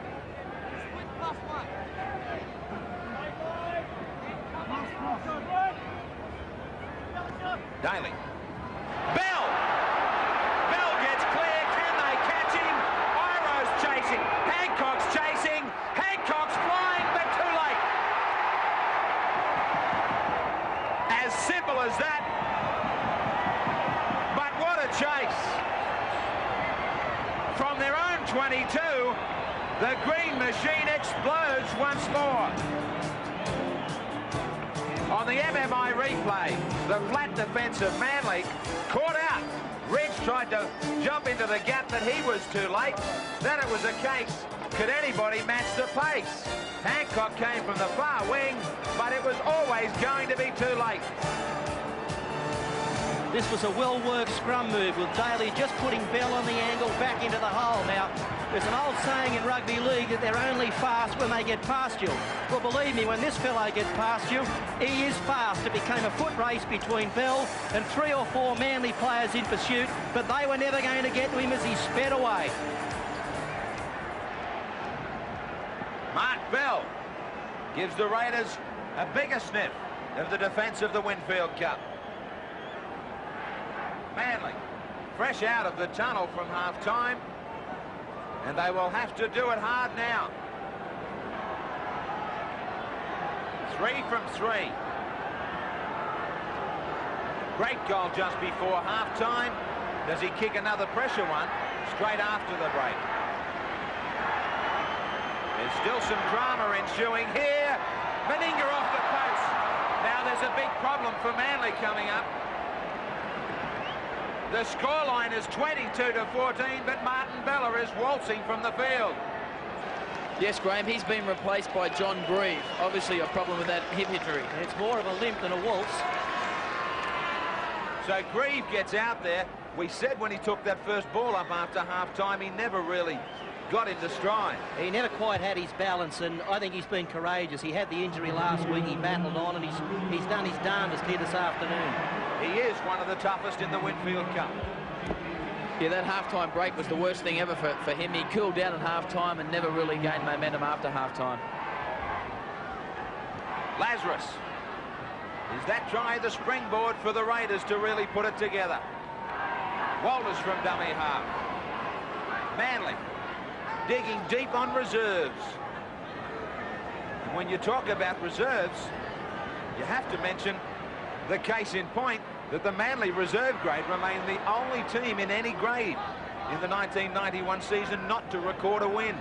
Daly. Bell! Bell gets clear. Can they catch him? Iro's chasing. Hancock's chasing. Hancock's flying, but too late. As simple as that. But what a chase. From their own 22, the green machine explodes once more. On the MMI replay, the flat defence of Manly caught out. Ridge tried to jump into the gap, but he was too late. Then it was a case, could anybody match the pace? Hancock came from the far wing, but it was always going to be too late. This was a well-worked scrum move with Daly just putting Bell on the angle back into the hole. Now, there's an old saying in rugby league that they're only fast when they get past you. Well, believe me, when this fellow gets past you, he is fast. It became a foot race between Bell and 3 or 4 Manly players in pursuit, but they were never going to get to him as he sped away. Mark Bell gives the Raiders a bigger sniff of the defence of the Winfield Cup. Manly, fresh out of the tunnel from half-time, and they will have to do it hard now. 3 from 3. Great goal just before half-time. Does he kick another pressure one straight after the break? There's still some drama ensuing here. Meninga off the post. Now there's a big problem for Manly coming up. The scoreline is 22-14, but Martin Bella is waltzing from the field. Yes, Graham, he's been replaced by John Grieve. Obviously a problem with that hip injury. It's more of a limp than a waltz. So Grieve gets out there. We said when he took that first ball up after half-time, he never really got into stride. He never quite had his balance, and I think he's been courageous. He had the injury last week, he battled on, and he's done his darndest here this afternoon. He is one of the toughest in the Winfield Cup. Yeah, that half-time break was the worst thing ever for him. He cooled down at half-time and never really gained momentum after half-time. Lazarus. Is that try the springboard for the Raiders to really put it together? Walters from dummy half. Manly digging deep on reserves. And when you talk about reserves, you have to mention the case in point that the Manly reserve grade remained the only team in any grade in the 1991 season not to record a win.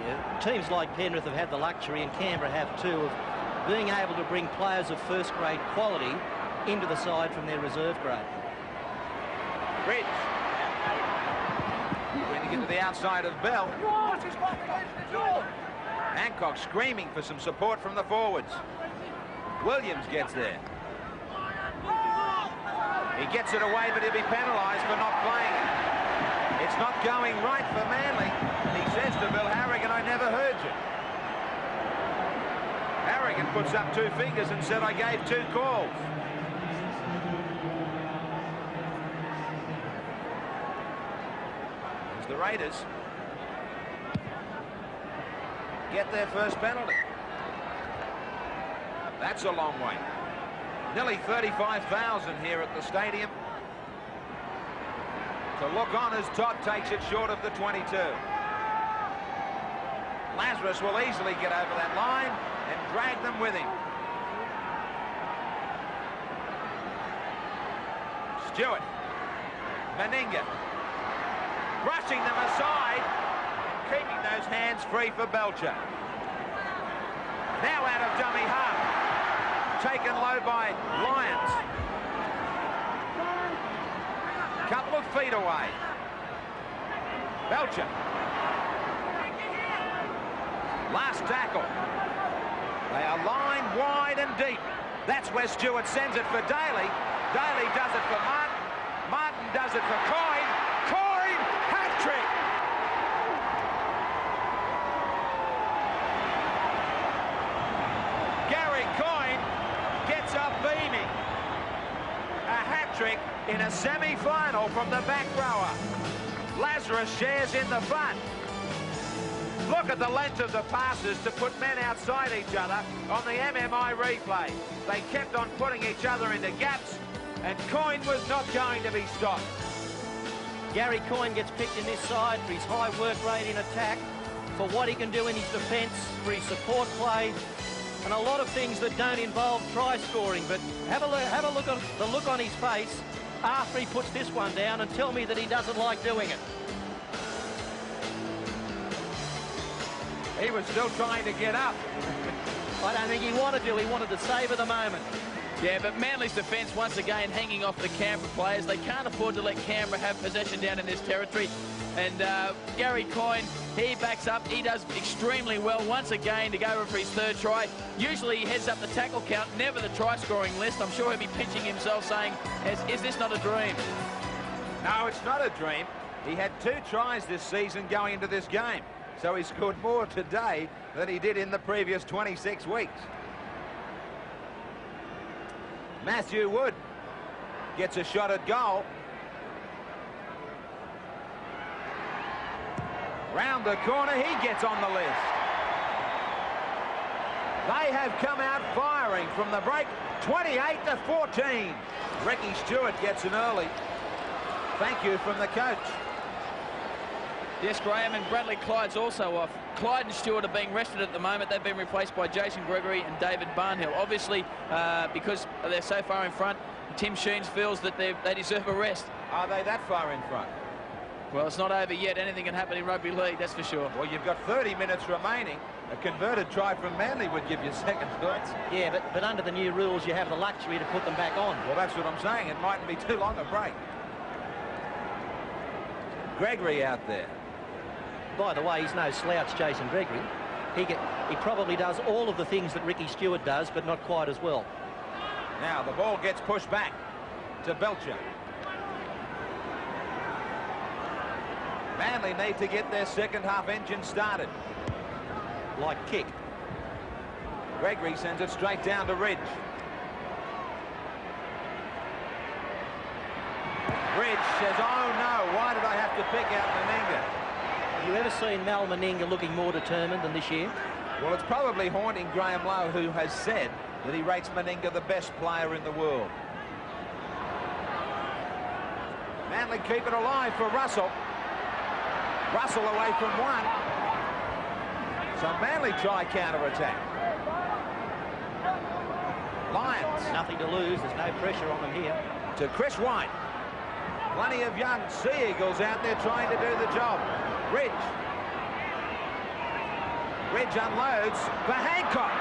Yeah, teams like Penrith have had the luxury, and Canberra have too, of being able to bring players of first-grade quality into the side from their reserve grade. Ridge. Trying to get to the outside of Bell. Hancock screaming for some support from the forwards. Williams gets there. He gets it away, but he'll be penalised for not playing it. It's not going right for Manly. He says to Bill Harrigan, I never heard you. Harrigan puts up 2 fingers and said, I gave 2 calls. As the Raiders get their first penalty. That's a long way. Nearly 35,000 here at the stadium. To look on as Todd takes it short of the 22. Lazarus will easily get over that line and drag them with him. Stewart. Meninga. Brushing them aside. Keeping those hands free for Belcher. Now out of dummy half. Taken low by Lyons. Couple of feet away. Belcher. Last tackle. They are lined wide and deep. That's where Stewart sends it for Daly. Daly does it for Martin. Martin does it for Coyne. Coyne, hat-trick. Gary Coyne gets up beaming. A hat-trick in a semi-final from the back rower. Lazarus shares in the fun. Look at the length of the passes to put men outside each other on the MMI replay. They kept on putting each other into gaps, and Coyne was not going to be stopped. Gary Coyne gets picked in this side for his high work rate in attack, for what he can do in his defence, for his support play, and a lot of things that don't involve try scoring. But have a look at the look on his face after he puts this one down, and tell me that he doesn't like doing it. He was still trying to get up. I don't think he wanted to. He wanted to savour the moment. Yeah, but Manly's defence, once again, hanging off the Canberra players. They can't afford to let Canberra have possession down in this territory. And Gary Coyne, he backs up. He does extremely well once again to go over for his third try. Usually he heads up the tackle count, never the try-scoring list. I'm sure he'll be pinching himself saying, is this not a dream? No, it's not a dream. He had 2 tries this season going into this game. So he scored more today than he did in the previous 26 weeks. Matthew Wood gets a shot at goal. Round the corner, he gets on the list. They have come out firing from the break, 28-14. Ricky Stewart gets an early. Thank you from the coach. Yes, Graham, and Bradley Clyde's also off. Clyde and Stewart are being rested at the moment. They've been replaced by Jason Gregory and David Barnhill. Obviously, because they're so far in front, Tim Sheens feels that they deserve a rest. Are they that far in front? Well, it's not over yet. Anything can happen in rugby league, that's for sure. Well, you've got 30 minutes remaining. A converted try from Manly would give you second thoughts. Yeah, but under the new rules, you have the luxury to put them back on. Well, that's what I'm saying. It mightn't be too long a break. Gregory out there. By the way, he's no slouch, Jason Gregory. He probably does all of the things that Ricky Stewart does, but not quite as well. Now the ball gets pushed back to Belcher. Manly need to get their second half engine started. Like kick. Gregory sends it straight down to Ridge. Ridge says, oh no, why did I have to pick out Meninga? Have you ever seen Mal Meninga looking more determined than this year? Well, it's probably haunting Graham Lowe, who has said that he rates Meninga the best player in the world. Manly keep it alive for Russell. Russell away from one. So Manly try counter-attack. Lyons. Nothing to lose. There's no pressure on them here. To Chris White. Plenty of young Sea Eagles out there trying to do the job. Ridge. Ridge unloads for Hancock.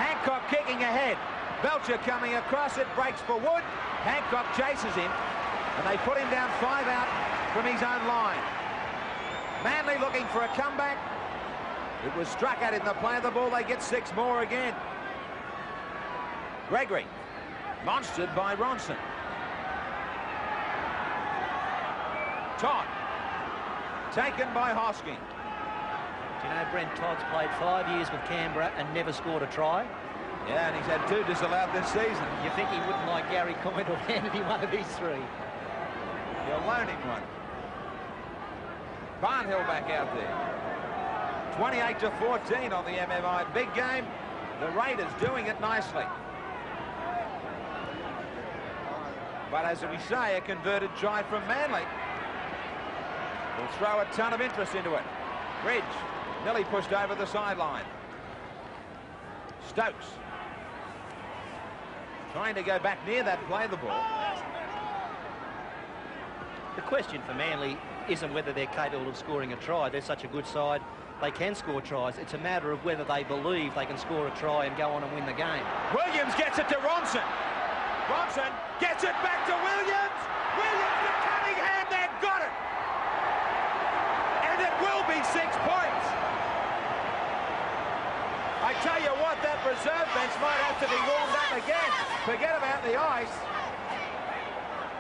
Hancock kicking ahead. Belcher coming across it, breaks for Wood. Hancock chases him, and they put him down 5 out from his own line. Manly looking for a comeback. It was struck at in the play of the ball. They get 6 more again. Gregory, monstered by Ronson. Todd, taken by Hosking. Do you know Brent Todd's played 5 years with Canberra and never scored a try? Yeah, and he's had 2 disallowed this season. You think he wouldn't like Gary Coyne to hand any one of these 3? You're loaning one. Barnhill back out there. 28-14 on the MMI. Big game. The Raiders doing it nicely. But as we say, a converted try from Manly will throw a ton of interest into it. Ridge, nearly pushed over the sideline. Stokes trying to go back near that play the ball. The question for Manly isn't whether they're capable of scoring a try. They're such a good side. They can score tries. It's a matter of whether they believe they can score a try and go on and win the game. Williams gets it to Ronson. Ronson gets it back to Williams. Williams to Cunningham. They've got it. And it will be 6 points. I tell you what, that reserve bench might have to be warmed up again. Forget about the ice.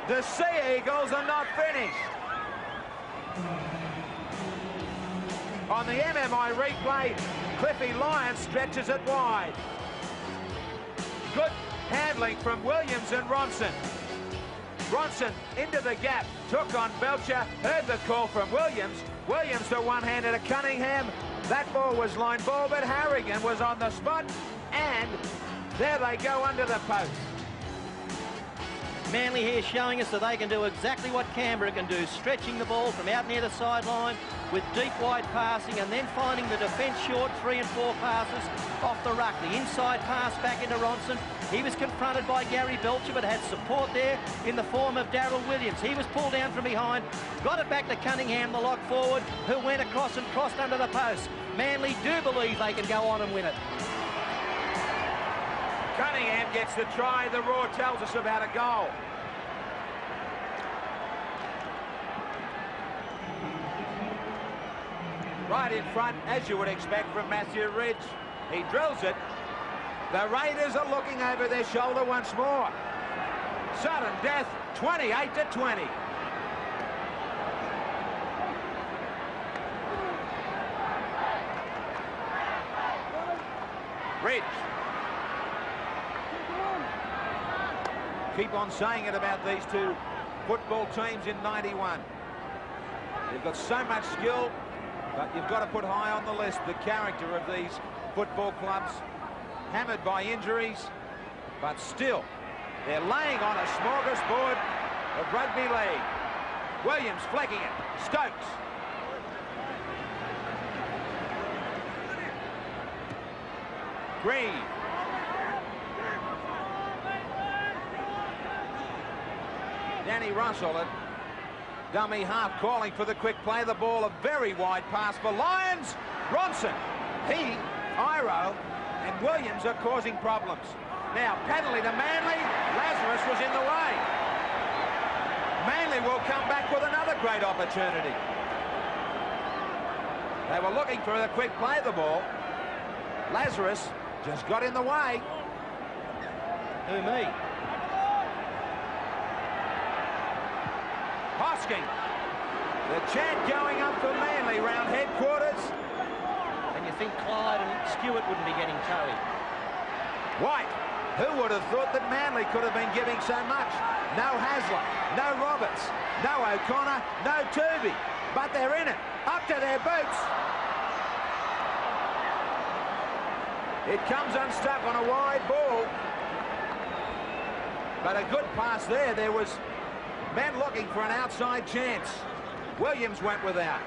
The Sea Eagles are not finished. On the MMI replay, Cliffy Lyons stretches it wide. Good handling from Williams and Ronson. Bronson into the gap, took on Belcher, heard the call from Williams. Williams to one-hander to Cunningham. That ball was line ball, but Harrigan was on the spot, and there they go under the post. Manly here showing us that they can do exactly what Canberra can do, stretching the ball from out near the sideline with deep wide passing and then finding the defence short 3 and 4 passes off the ruck. The inside pass back into Ronson. He was confronted by Gary Belcher but had support there in the form of Darryl Williams. He was pulled down from behind, got it back to Cunningham, the lock forward, who went across and crossed under the post. Manly do believe they can go on and win it. Cunningham gets the try. The Roar tells us about a goal. Right in front, as you would expect from Matthew Ridge. He drills it. The Raiders are looking over their shoulder once more. Sudden death, 28-20. Ridge. Keep on saying it about these two football teams in 91. You've got so much skill, but you've got to put high on the list the character of these football clubs, hammered by injuries, but still, they're laying on a smorgasbord of rugby league. Williams flecking it. Stokes. Green. Danny Russell at dummy half calling for the quick play. The ball, a very wide pass for Lyons. Ronson. He, Iro, and Williams are causing problems. Now, penalty to Manly. Lazarus was in the way. Manly will come back with another great opportunity. They were looking for the quick play of the ball. Lazarus just got in the way. Who, me? Hosking. The chant going up for Manly round headquarters. And you think Clyde and Stewart wouldn't be getting towed? White. Who would have thought that Manly could have been giving so much? No Hasler, no Roberts, no O'Connor, no Tooby. But they're in it, up to their boots. It comes unstuck on a wide ball. But a good pass there. There was men looking for an outside chance. Williams went without.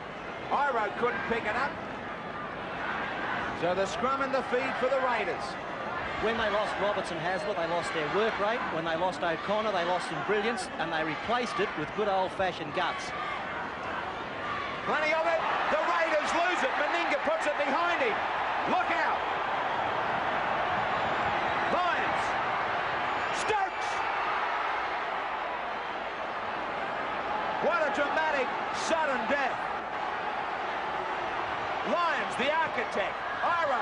Iro couldn't pick it up. So the scrum and the feed for the Raiders. When they lost Roberts and Hasler, they lost their work rate. When they lost O'Connor, they lost in brilliance, and they replaced it with good old-fashioned guts. Plenty of it. The Raiders lose it. Meninga puts it behind him. Look out. Lyons. Stokes. What a dramatic sudden death. Lyons, the architect. Iro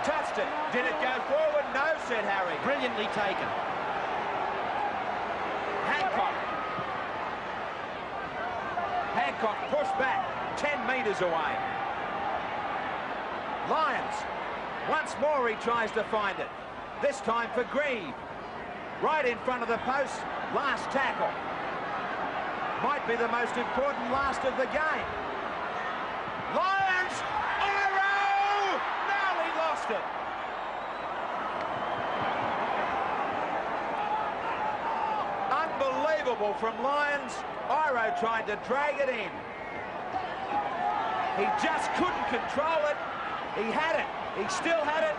touched it. Did it go forward? No, said Harry. Brilliantly taken. Hancock pushed back 10 metres away. Lyons. Once more he tries to find it. This time for Grieve. Right in front of the post. Last tackle. Might be the most important last of the game. Lyons! Iro! Now he lost it. Unbelievable from Lyons. Iro tried to drag it in. He just couldn't control it. He had it. He still had it.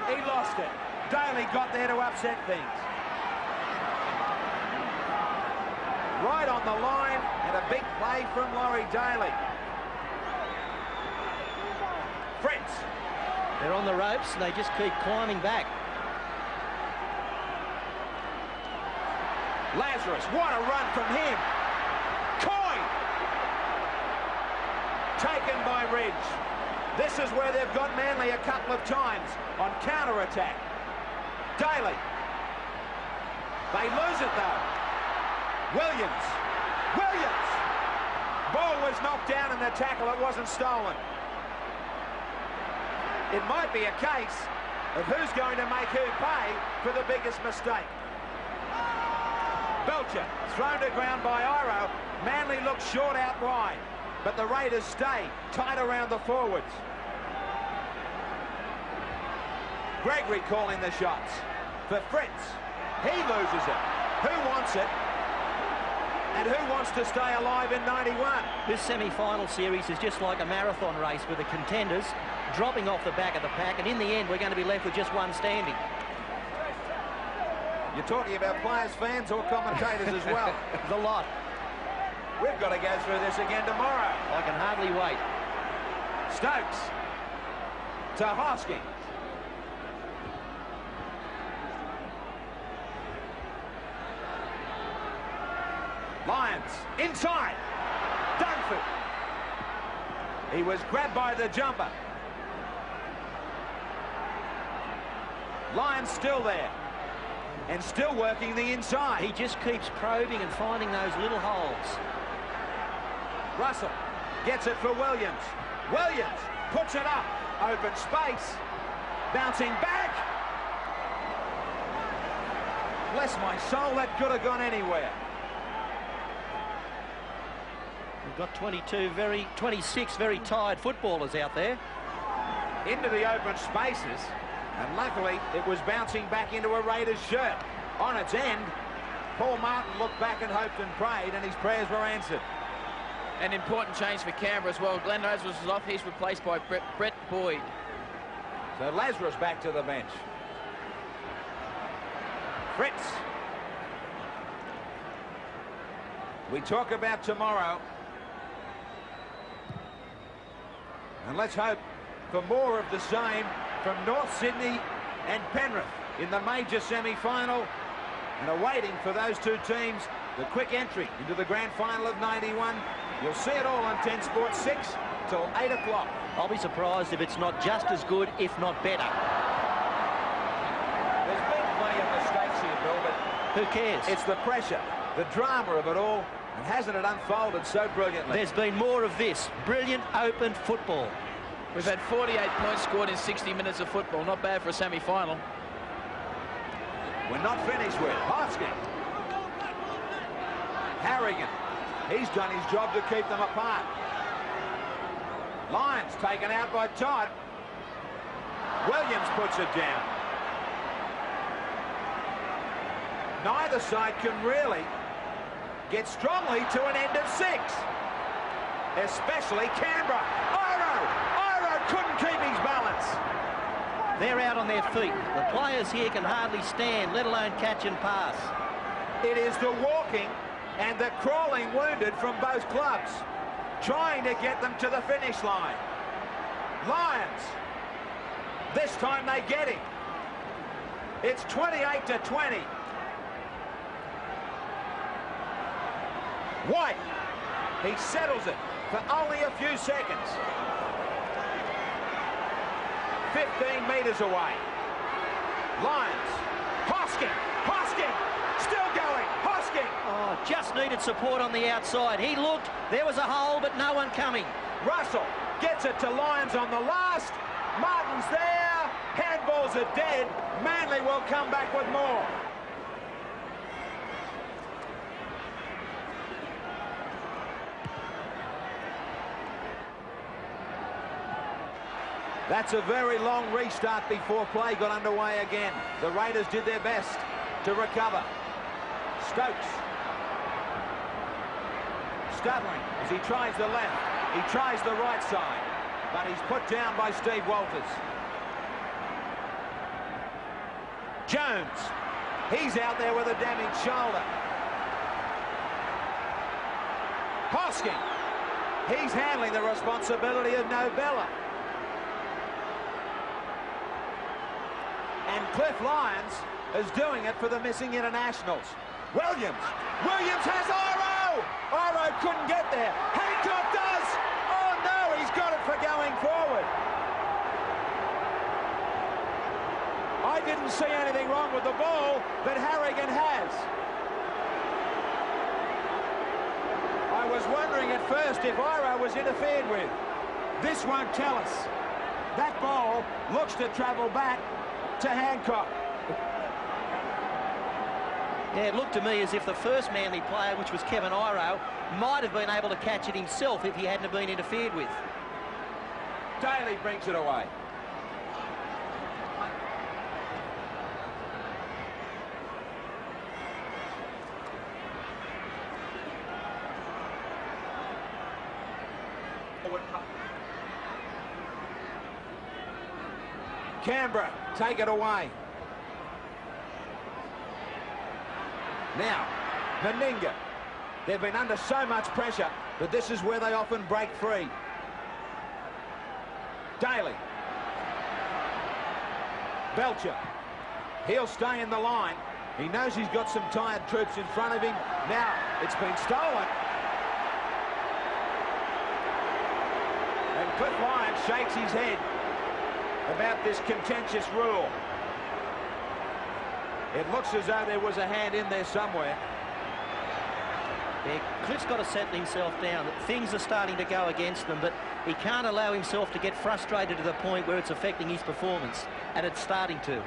He lost it. Daly got there to upset things. Right on the line, and a big play from Laurie Daly. Fritz. They're on the ropes, and they just keep climbing back. Lazarus, what a run from him. Coyne. Taken by Ridge. This is where they've got Manly a couple of times on counter-attack. Daly. They lose it though. Williams. Williams. Ball was knocked down in the tackle. It wasn't stolen. It might be a case of who's going to make who pay for the biggest mistake. Belcher thrown to ground by Iro. Manly looks short out wide, but the Raiders stay tight around the forwards. Gregory calling the shots for Fritz. He loses it. Who wants it? And who wants to stay alive in 91? This semi-final series is just like a marathon race with the contenders dropping off the back of the pack, and in the end we're going to be left with just one standing. You're talking about players, fans or commentators as well? The lot. We've got to go through this again tomorrow. I can hardly wait. Stokes to Hosking. Lyons inside. Dunford. He was grabbed by the jumper. Lyons still there and still working the inside. He just keeps probing and finding those little holes. Russell gets it for Williams. Williams puts it up. Open space. Bouncing back. Bless my soul, that could have gone anywhere. We've got 26 very tired footballers out there. Into the open spaces, and luckily it was bouncing back into a Raiders shirt. On its end, Paul Martin looked back and hoped and prayed, and his prayers were answered. An important change for Canberra as well. Glenn Lazarus was off. He's replaced by Brett Boyd. So Lazarus back to the bench. Fritz. We talk about tomorrow. And let's hope for more of the same from North Sydney and Penrith in the major semi-final, and awaiting for those two teams the quick entry into the grand final of 91. You'll see it all on 10 Sports 6 till 8 o'clock. I'll be surprised if it's not just as good, if not better. There's been plenty of mistakes here, Bill, but who cares? It's the pressure, the drama of it all, and hasn't it unfolded so brilliantly? There's been more of this. Brilliant open football. We've had 48 points scored in 60 minutes of football. Not bad for a semi-final. We're not finished with Hosking. Harrigan. He's done his job to keep them apart. Lyons taken out by Todd. Williams puts it down. Neither side can really get strongly to an end of 6. Especially Canberra. Iro couldn't keep his balance. They're out on their feet. The players here can hardly stand, let alone catch and pass. It is the walking and the crawling wounded from both clubs, trying to get them to the finish line. Lyons. This time they get him. It's 28-20. White. He settles it for only a few seconds. 15 metres away. Lyons. Hosking. Still going. Hosking. Oh, just needed support on the outside. He looked. There was a hole, but no one coming. Russell gets it to Lyons on the last. Martin's there. Handballs are dead. Manly will come back with more. That's a very long restart before play got underway again. The Raiders did their best to recover. Stokes. Stuttering as he tries the left. He tries the right side. But he's put down by Steve Walters. Jones. He's out there with a damaged shoulder. Hosking. He's handling the responsibility of Nobella. And Cliff Lyons is doing it for the missing internationals. Williams has Iro! Iro couldn't get there. Hancock does! Oh no, he's got it for going forward. I didn't see anything wrong with the ball, but Harrigan has. I was wondering at first if Iro was interfered with. This won't tell us. That ball looks to travel back to Hancock. Yeah, it looked to me as if the first Manly player, which was Kevin Iro, might have been able to catch it himself if he hadn't been interfered with. Daly brings it away. Canberra take it away. Now, Meninga. They've been under so much pressure, but this is where they often break free. Daly. Belcher. He'll stay in the line. He knows he's got some tired troops in front of him. Now, it's been stolen. And Cliffy Lyons shakes his head about this contentious rule. It looks as though there was a hand in there somewhere. Yeah, Cliff's got to settle himself down. Things are starting to go against them, but he can't allow himself to get frustrated to the point where it's affecting his performance, and it's starting to.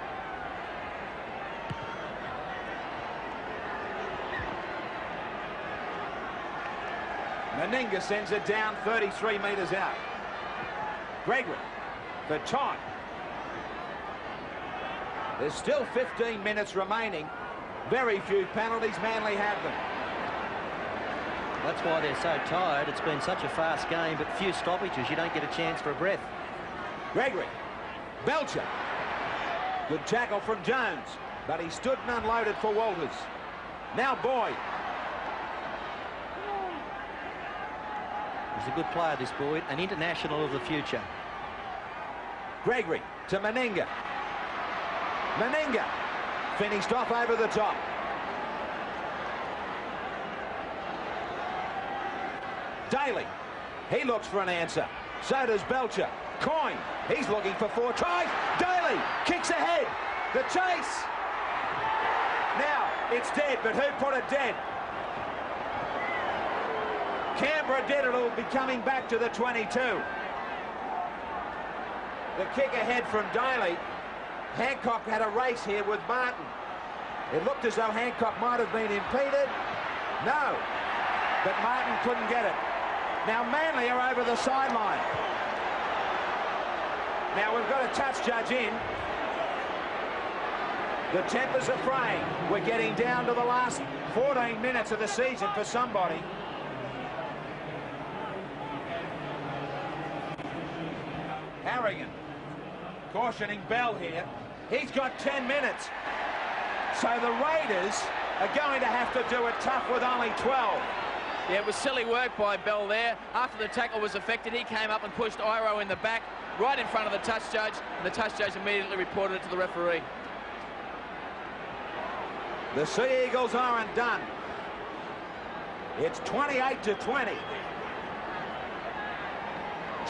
Meninga sends it down 33 metres out. Gregory for Coyne. There's still 15 minutes remaining. Very few penalties. Manly have them. That's why they're so tired. It's been such a fast game, but few stoppages. You don't get a chance for a breath. Gregory. Belcher. Good tackle from Jones, but he stood and unloaded for Walters. Now Boyd. He's a good player, this Boyd, an international of the future. Gregory to Meninga. Meninga finished off over the top. Daly, he looks for an answer. So does Belcher. Coyne, he's looking for 4 tries. Daly kicks ahead. The chase. Now it's dead, but who put it dead? Canberra did it. It'll be coming back to the 22. The kick ahead from Daly. Hancock had a race here with Martin. It looked as though Hancock might have been impeded. No, but Martin couldn't get it. Now Manly are over the sideline. Now we've got a touch judge in. The tempers are fraying. We're getting down to the last 14 minutes of the season for somebody. Harrigan cautioning Bell here. He's got 10 minutes. So the Raiders are going to have to do it tough with only 12. Yeah, it was silly work by Bell there. After the tackle was effected, he came up and pushed Iro in the back, right in front of the touch judge, and the touch judge immediately reported it to the referee. The Sea Eagles aren't done. It's 28-20.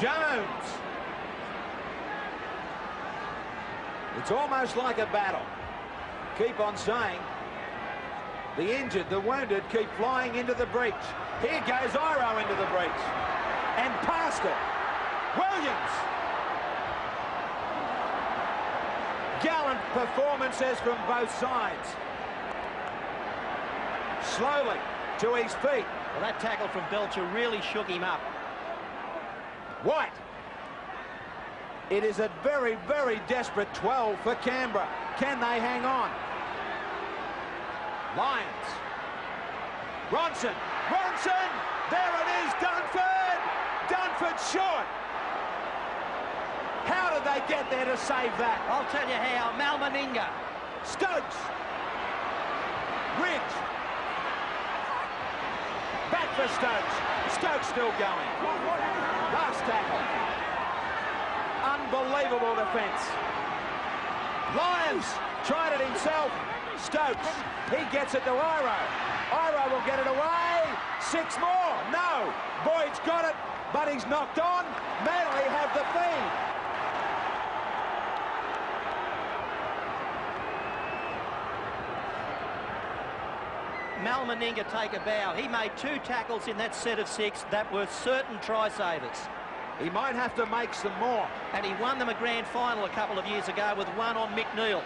Jones. It's almost like a battle. Keep on saying. The injured, the wounded keep flying into the breach. Here goes Iro into the breach. And past it. Williams. Gallant performances from both sides. Slowly to his feet. Well, that tackle from Belcher really shook him up. White. It is a very, very desperate 12 for Canberra. Can they hang on? Lyons. Ronson. Ronson! There it is, Dunford! Dunford short. How did they get there to save that? I'll tell you how. Meninga. Stokes. Ridge. Back for Stokes. Stokes still going. Last tackle. Unbelievable defence. Lyons tried it himself. Stokes. He gets it to Iro. Iro will get it away. 6 more. No. Boyd's got it, but he's knocked on. Manly have the feed. Meninga take a bow. He made 2 tackles in that set of 6 that were certain try-savers. He might have to make some more. And he won them a grand final a couple of years ago with one on Mick Neal.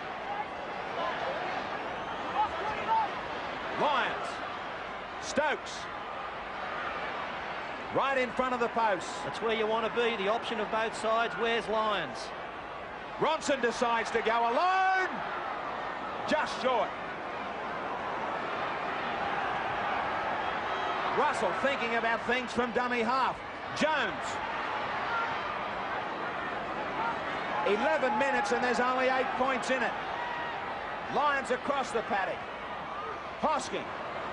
Stokes. Right in front of the post. That's where you want to be, the option of both sides. Where's Lyons? Ronson decides to go alone. Just short. Russell thinking about things from dummy half. Jones. 11 minutes and there's only 8 points in it. Lyons across the paddock. Hosking.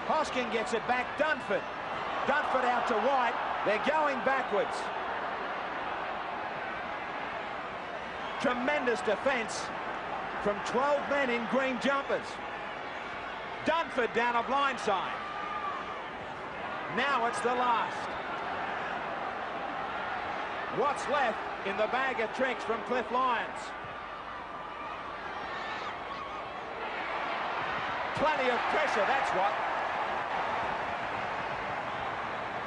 Hosking gets it back. Dunford. Dunford out to White. They're going backwards. Tremendous defence from 12 men in green jumpers. Dunford down a blindside. Now it's the last. What's left in the bag of tricks from Cliff Lyons? Plenty of pressure, that's what.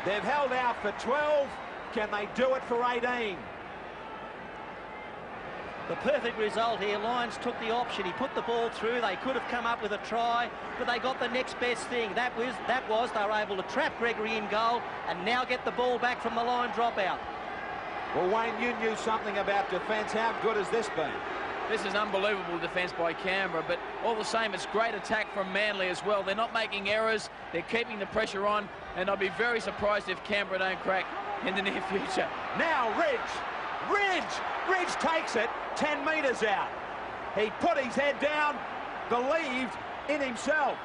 They've held out for 12. Can they do it for 18? The perfect result here. Lyons took the option. He put the ball through. They could have come up with a try, but they got the next best thing. That was they were able to trap Gregory in goal and now get the ball back from the line dropout. Well, Wayne, you knew something about defence. How good has this been? This is unbelievable defence by Canberra, but all the same, it's great attack from Manly as well. They're not making errors. They're keeping the pressure on, and I'll be very surprised if Canberra don't crack in the near future. Now Ridge. Ridge takes it 10 metres out. He put his head down, believed in himself.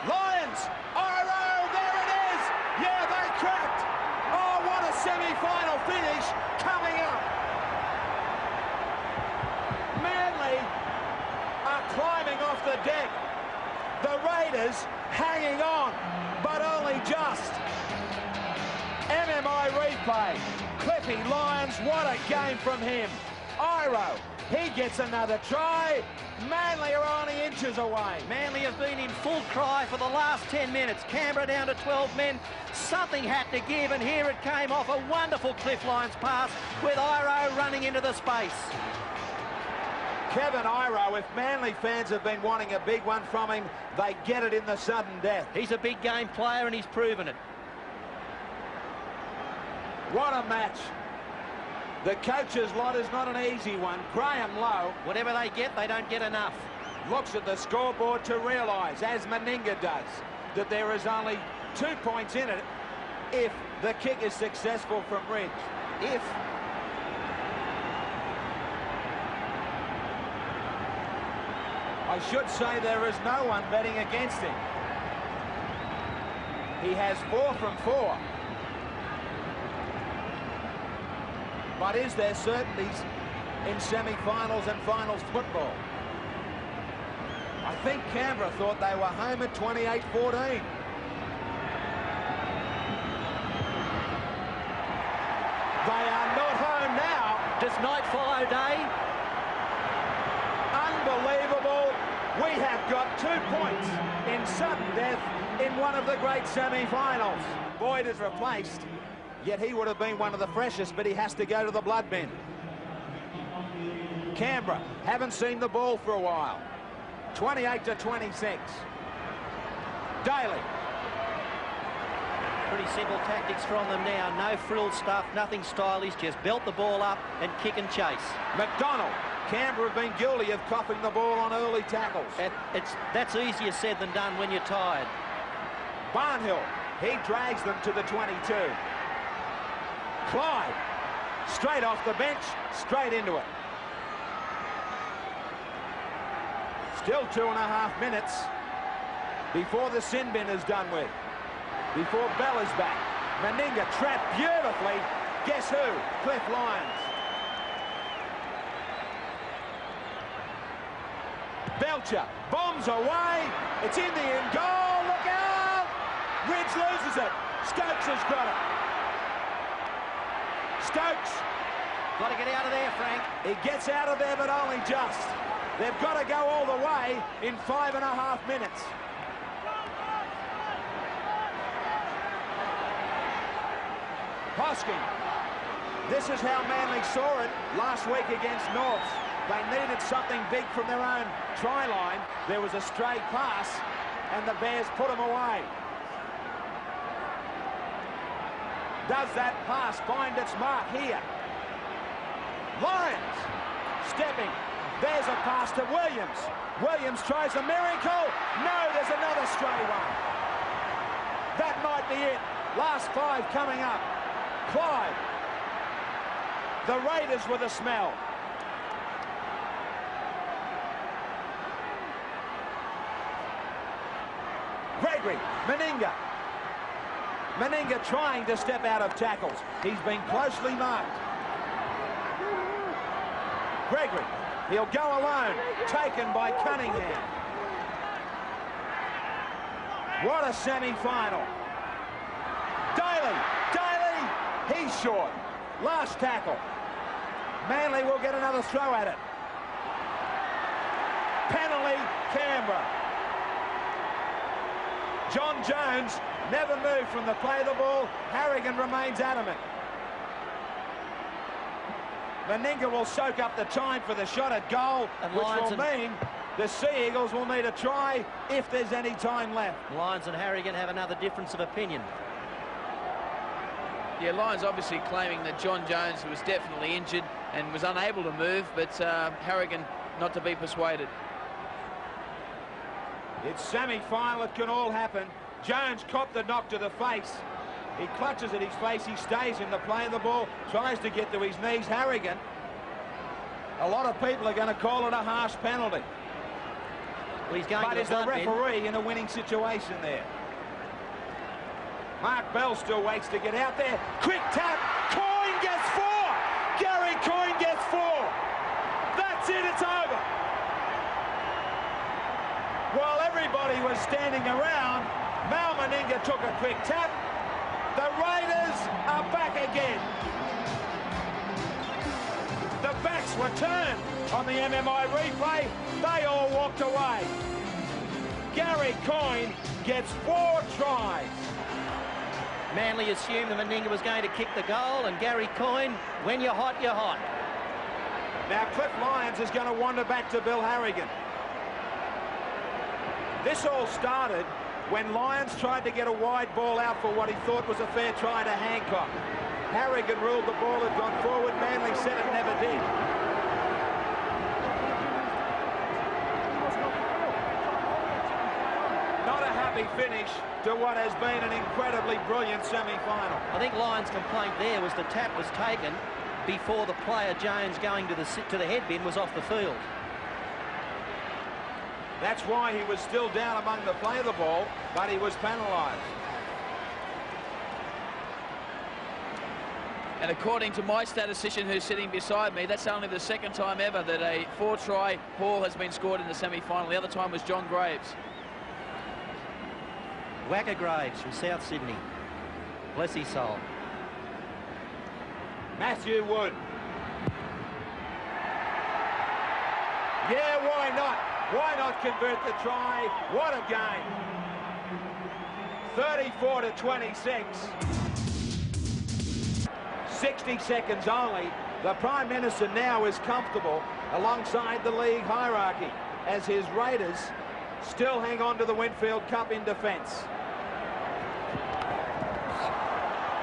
Lyons, Iro, there it is. Yeah, they cracked. Oh, what a semi-final finish coming up. Manly are climbing off the deck. The Raiders hanging on, but only just. MMI replay. Cliffy Lyons, what a game from him. Iro, he gets another try. Manly are only inches away. Manly have been in full cry for the last 10 minutes. Canberra down to 12 men. Something had to give, and here it came off a wonderful Cliff Lyons pass with Iro running into the space. Kevin Iro, if Manly fans have been wanting a big one from him, they get it in the sudden death. He's a big game player and he's proven it. What a match. The coach's lot is not an easy one. Graham Lowe, whatever they get, they don't get enough. Looks at the scoreboard to realise, as Meninga does, that there is only 2 points in it if the kick is successful from Ridge. If. I should say there is no one betting against him. He has 4 from 4. But is there certainties in semi-finals and finals football? I think Canberra thought they were home at 28-14. They are not home now. Does night follow day? Unbelievable. We have got 2 points in sudden death in one of the great semi-finals. Boyd is replaced. Yet he would have been one of the freshest, but he has to go to the blood bin. Canberra haven't seen the ball for a while. 28-26. Daly. Pretty simple tactics from them now. No frill stuff, nothing stylish. Just belt the ball up and kick and chase. McDonald. Canberra have been guilty of coughing the ball on early tackles. That's easier said than done when you're tired. Barnhill. He drags them to the 22. Clyde, straight off the bench, straight into it. Still 2.5 minutes before the sin bin is done with. Before Bell is back. Meninga trapped beautifully. Guess who? Cliff Lyons. Belcher bombs away. It's in the end goal. Look out! Ridge loses it. Stokes has got it. Stokes. Got to get out of there, Frank. He gets out of there, but only just. They've got to go all the way in 5.5 minutes. Hosking. This is how Manly saw it last week against Norths. They needed something big from their own try line. There was a stray pass, and the Bears put them away. Does that pass find its mark here? Lyons stepping. There's a pass to Williams. Williams tries a miracle. No, there's another stray one. That might be it. Last 5 coming up. Clyde. The Raiders with a smell. Gregory, Meninga. Meninga trying to step out of tackles. He's been closely marked. Gregory, he'll go alone. Taken by Cunningham. What a semi-final. Daly, he's short. Last tackle. Manly will get another throw at it. Penalty, Canberra. John Jones never moved from the play of the ball. Harrigan remains adamant. Meninga will soak up the time for the shot at goal, and which Lyons will mean the Sea Eagles will need a try if there's any time left. Lyons and Harrigan have another difference of opinion. Yeah, Lyons obviously claiming that John Jones was definitely injured and was unable to move, but Harrigan not to be persuaded. It's semi-final, it can all happen. Jones copped the knock to the face. He clutches at his face, he stays in the play of the ball, tries to get to his knees. Harrigan, a lot of people are going to call it a harsh penalty. Well, he's going but to is the referee in a winning situation there? Mark Bell still waits to get out there. Quick tap, Coyne gets 4! Gary Coyne gets 4! That's it, it's over! While everybody was standing around, Mal Meninga took a quick tap. The Raiders are back again. The backs were turned on the MMI replay. They all walked away. Gary Coyne gets 4 tries. Manly assumed that Meninga was going to kick the goal, and Gary Coyne, when you're hot, you're hot. Now Cliff Lyons is going to wander back to Bill Harrigan. This all started when Lyons tried to get a wide ball out for what he thought was a fair try to Hancock. Harrigan ruled the ball had gone forward. Manly said it never did. Not a happy finish to what has been an incredibly brilliant semi-final. I think Lyons' complaint there was the tap was taken before the player Jones going to the head bin was off the field. That's why he was still down among the play of the ball, but he was penalised. And according to my statistician who's sitting beside me, that's only the second time ever that a 4-try haul has been scored in the semi-final. The other time was John Graves. Wacker Graves from South Sydney. Bless his soul. Matthew Wood. Yeah, why not? Why not convert the try? What a game. 34-26. 60 seconds only. The Prime Minister now is comfortable alongside the league hierarchy as his Raiders still hang on to the Winfield Cup in defence.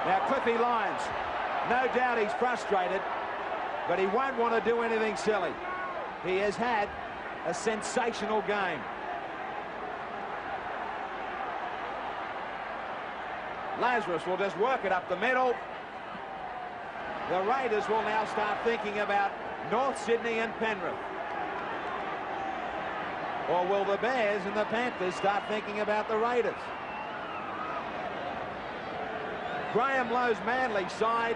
Now Cliffy Lyons, no doubt he's frustrated, but he won't want to do anything silly. He has had a sensational game. Lazarus will just work it up the middle. The Raiders will now start thinking about North Sydney and Penrith. Or will the Bears and the Panthers start thinking about the Raiders? Graham Lowe's Manly side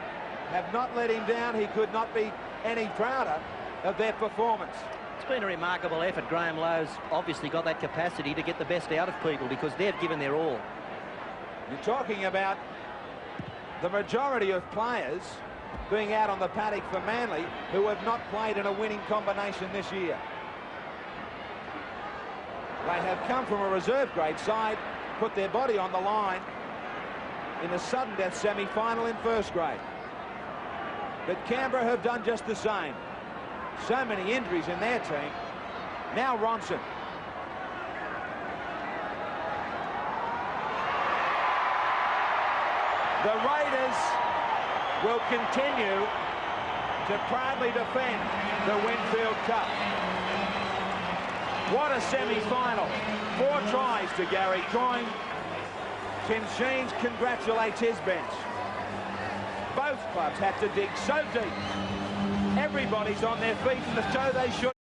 have not let him down. He could not be any prouder of their performance. It's been a remarkable effort. Graham Lowe's obviously got that capacity to get the best out of people because they've given their all. You're talking about the majority of players being out on the paddock for Manly who have not played in a winning combination this year. They have come from a reserve grade side, put their body on the line in the sudden death semi-final in first grade. But Canberra have done just the same. So many injuries in their team. Now Ronson. The Raiders will continue to proudly defend the Winfield Cup. What a semi-final. 4 tries to Gary Coyne. Tim Sheens congratulates his bench. Both clubs had to dig so deep. Everybody's on their feet in the show they should.